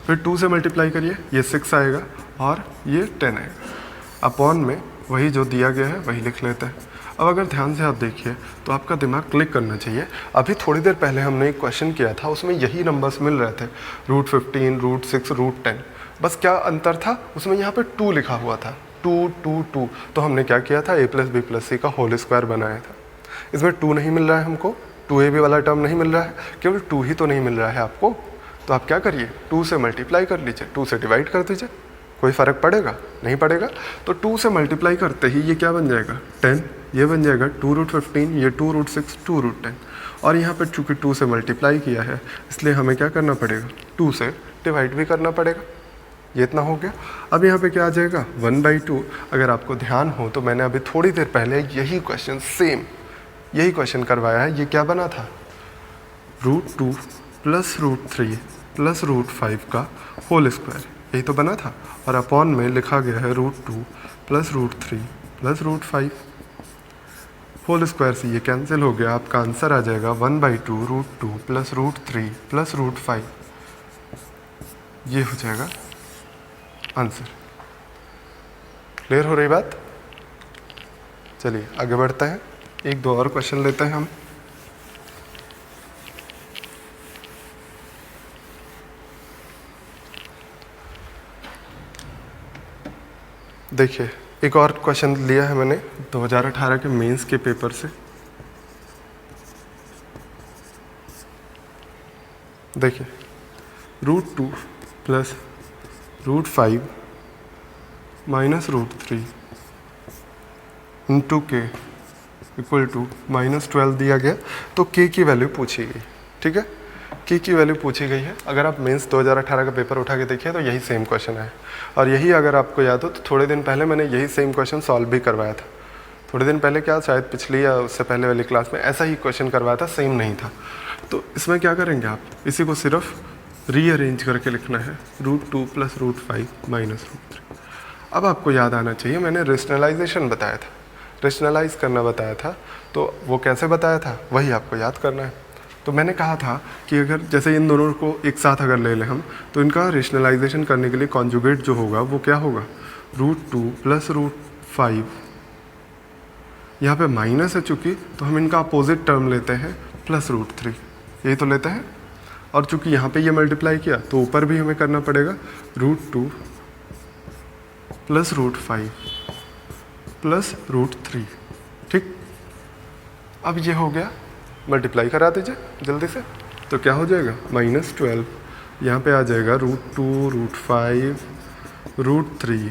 फिर 2 से मल्टीप्लाई करिए, ये 6 आएगा और ये 10 आएगा। अपॉन में वही जो दिया गया है वही लिख लेते हैं। अब अगर ध्यान से आप देखिए तो आपका दिमाग क्लिक करना चाहिए। अभी थोड़ी देर पहले हमने एक क्वेश्चन किया था, उसमें यही नंबर्स मिल रहे थे, √15, √6, √10। बस क्या अंतर था, उसमें यहाँ पे 2 लिखा हुआ था, 2 2 2। तो हमने क्या किया था, a + b + c का होल स्क्वायर बनाया था। इसमें 2 नहीं मिल रहा है हमको, 2ab वाला टर्म नहीं मिल रहा है, केवल 2 ही तो नहीं मिल रहा है आपको। तो आप क्या करिए, 2 से मल्टीप्लाई कर लीजिए, 2 से डिवाइड कर दीजिए, कोई फ़र्क पड़ेगा नहीं पड़ेगा। तो 2 से मल्टीप्लाई करते ही ये क्या बन जाएगा 10, ये बन जाएगा 2√15, ये 2√6, 2√10। और यहाँ पर चूँकि 2 से मल्टीप्लाई किया है इसलिए हमें क्या करना पड़ेगा, 2 से डिवाइड भी करना पड़ेगा। ये इतना हो गया। अब यहाँ पे क्या आ जाएगा 1/2। अगर आपको ध्यान हो तो मैंने अभी थोड़ी देर पहले यही क्वेश्चन, सेम यही क्वेश्चन करवाया है। ये क्या बना था, √2 + √3 + √5 का होल स्क्वायर, यही तो बना था। और अपॉन में लिखा गया है √2 + √3 + √5 होल स्क्वायर से ये कैंसिल हो गया। आपका आंसर आ जाएगा 1/2 √2 + √3 + √5। ये हो जाएगा आंसर। क्लियर हो रही बात? चलिए आगे बढ़ते हैं, एक दो और क्वेश्चन लेते हैं हम। देखिए एक और क्वेश्चन लिया है मैंने 2018 के मेंस के पेपर से। देखिए √2 + √5 - √3 × k = -12 दिया गया। तो k की वैल्यू पूछी गई, ठीक है, k की वैल्यू पूछी गई है। अगर आप मेंस 2018 का पेपर उठा के देखिए तो यही सेम क्वेश्चन है। और यही अगर आपको याद हो तो थोड़े दिन पहले मैंने यही सेम क्वेश्चन सॉल्व भी करवाया था। थोड़े दिन पहले, क्या शायद पिछली या उससे पहले वाली क्लास में ऐसा ही क्वेश्चन करवाया था, सेम नहीं था। तो इसमें क्या करेंगे आप, इसी को सिर्फ रीअरेंज करके लिखना है, √2 + √5 - √3। अब आपको याद आना चाहिए मैंने रेशनलाइजेशन बताया था, रेशनलाइज करना बताया था। तो वो कैसे बताया था वही आपको याद करना है। तो मैंने कहा था कि अगर जैसे इन दोनों को एक साथ अगर ले लें हम, तो इनका रेशनलाइजेशन करने के लिए कॉन्जुगेट जो होगा वो क्या होगा, √2 + √5। यहाँ पे माइनस है चूँकि, तो हम इनका अपोजिट टर्म लेते हैं +√3, यही तो लेते हैं। और चूँकि यहाँ पे ये मल्टीप्लाई किया तो ऊपर भी हमें करना पड़ेगा, √2 + √5 + √3, ठीक। अब ये हो गया, मल्टीप्लाई करा दीजिए जल्दी से। तो क्या हो जाएगा -12, यहाँ पे आ जाएगा √2 √5 √3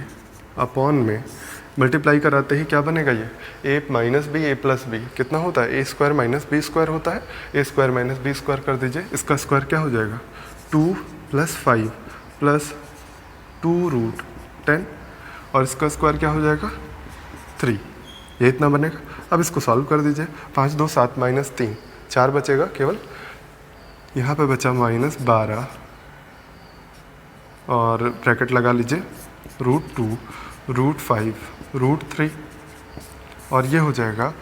अपॉन में मल्टीप्लाई कराते ही क्या बनेगा, ये a - b a + b कितना होता है, a² - b² होता है। a² - b² कर दीजिए, इसका स्क्वायर क्या हो जाएगा 2 + 5 + 2√10 और इसका स्क्वायर क्या हो जाएगा 3, ये इतना बनेगा। अब इसको सॉल्व कर दीजिए, 5 2 7 -3, 4 बचेगा केवल। यहाँ पे बचा -12 और ब्रैकेट लगा लीजिए, √2 √5 √3 और ये हो जाएगा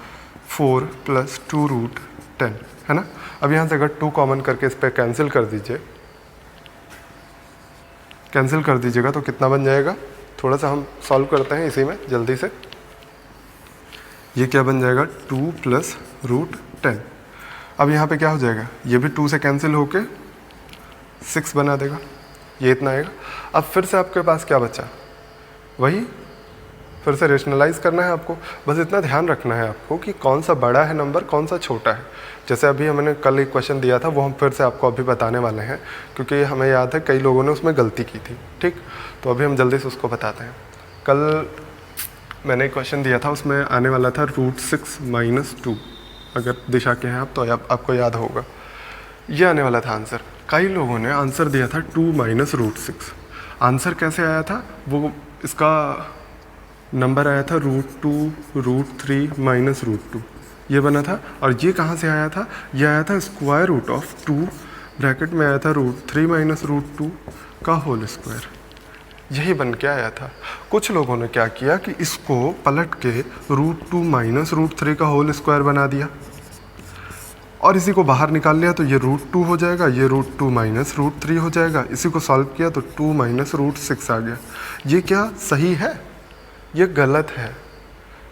4 + 2√10, है ना। अब यहाँ से अगर 2 कॉमन करके इस पर कैंसिल कर दीजिए, कैंसिल कर दीजिएगा तो कितना बन जाएगा, थोड़ा सा हम सॉल्व करते हैं इसी में जल्दी से। ये क्या बन जाएगा 2 + √10। अब यहाँ पे क्या हो जाएगा, ये भी 2 से कैंसिल होके 6 बना देगा, ये इतना आएगा। अब फिर से आपके पास क्या बचा, वही फिर से रेशनलाइज करना है आपको। बस इतना ध्यान रखना है आपको कि कौन सा बड़ा है नंबर, कौन सा छोटा है। जैसे अभी हमने कल एक क्वेश्चन दिया था वो हम फिर से आपको अभी बताने वाले हैं, क्योंकि हमें याद है कई लोगों ने उसमें गलती की थी, ठीक। तो अभी हम जल्दी से उसको बताते हैं। कल मैंने एक क्वेश्चन दिया था, उसमें आने वाला था √6 - 2। अगर दिशा के हैं आप तो आपको याद होगा, ये आने वाला था आंसर। कई लोगों ने आंसर दिया था 2 - √6। आंसर कैसे आया था, वो इसका नंबर आया था √2, √3 - √2, ये बना था। और ये कहाँ से आया था, ये आया था स्क्वायर रूट ऑफ 2 ब्रैकेट में आया था √3 - √2 का होल स्क्वायर, यही बन के आया था। कुछ लोगों ने क्या किया कि इसको पलट के √2 - √3 का होल स्क्वायर बना दिया और इसी को बाहर निकाल लिया, तो ये √2 हो जाएगा, ये √2 - √3 हो जाएगा। इसी को सॉल्व किया तो 2 - √6 आ गया। ये क्या सही है, ये गलत है।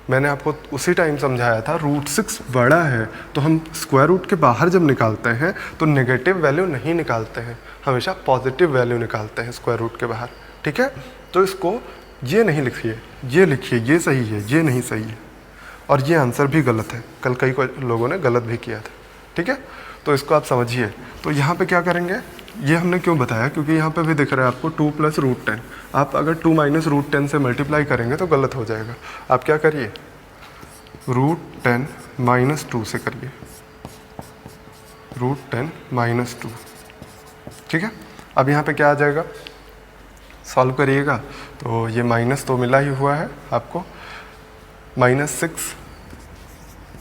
मैंने आपको उसी टाइम समझाया था √6 बड़ा है, तो हम स्क्वायर रूट के बाहर जब निकालते हैं तो नेगेटिव वैल्यू नहीं निकालते हैं, हमेशा पॉजिटिव वैल्यू निकालते हैं स्क्वायर रूट के बाहर, ठीक है। तो इसको ये नहीं लिखिए, ये लिखिए, ये सही है, ये नहीं सही है। और ये आंसर भी गलत है, कल कई लोगों ने गलत भी किया था, ठीक है। तो इसको आप समझिए। तो यहाँ पे क्या करेंगे, ये हमने क्यों बताया, क्योंकि यहाँ पे भी दिख रहा है आपको 2 + √10। आप अगर 2 - √10 से मल्टीप्लाई करेंगे तो गलत हो जाएगा। आप क्या करिए, √10 - 2 से करिए, √10 - 2, ठीक है। अब यहाँ पे क्या आ जाएगा, सॉल्व करिएगा तो ये माइनस तो मिला ही हुआ है आपको, -6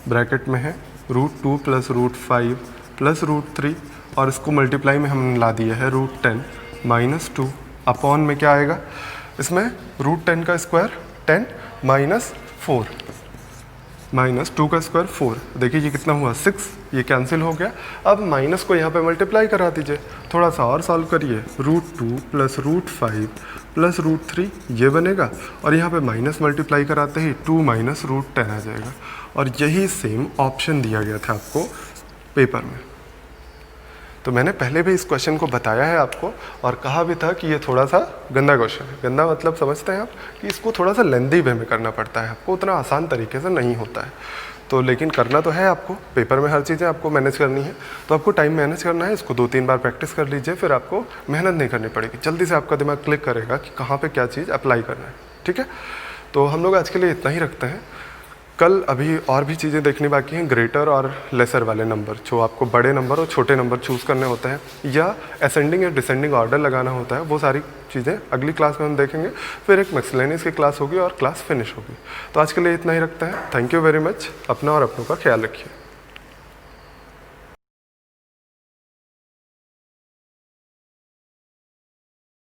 ब्रैकेट में है √2 + √5 + √3, और इसको मल्टीप्लाई में हमने ला दिया है √10 - 2 अपॉन में क्या आएगा, इसमें √10 का स्क्वायर 10 - 4 -2 का स्क्वायर 4। देखिए ये कितना हुआ 6, ये कैंसिल हो गया। अब माइनस को यहाँ पे मल्टीप्लाई करा दीजिए, थोड़ा सा और सॉल्व करिए, √2 + √5 + √3 ये बनेगा, और यहाँ पे माइनस मल्टीप्लाई कराते ही 2 - √10 आ जाएगा। और यही सेम ऑप्शन दिया गया था आपको पेपर में। तो मैंने पहले भी इस क्वेश्चन को बताया है आपको, और कहा भी था कि ये थोड़ा सा गंदा क्वेश्चन है। गंदा मतलब समझते हैं आप कि इसको थोड़ा सा लेंदी वे में करना पड़ता है, आपको उतना आसान तरीके से नहीं होता है। तो लेकिन करना तो है आपको, पेपर में हर चीज़ें आपको मैनेज करनी है, तो आपको टाइम मैनेज करना है। इसको 2-3 बार प्रैक्टिस कर लीजिए, फिर आपको मेहनत नहीं करनी पड़ेगी, जल्दी से आपका दिमाग क्लिक करेगा कि कहाँ पर क्या चीज़ अप्लाई करना है, ठीक है। तो हम लोग आज के लिए इतना ही रखते हैं। कल अभी और भी चीज़ें देखनी बाकी हैं, ग्रेटर और लेसर वाले नंबर, जो आपको बड़े नंबर और छोटे नंबर चूज़ करने होते हैं, या असेंडिंग या डिसेंडिंग ऑर्डर लगाना होता है, वो सारी चीज़ें अगली क्लास में हम देखेंगे। फिर एक मिसलेनियस की क्लास होगी और क्लास फिनिश होगी। तो आज के लिए इतना ही रखते हैं। Thank you very much. अपना और अपनों का ख्याल रखिए।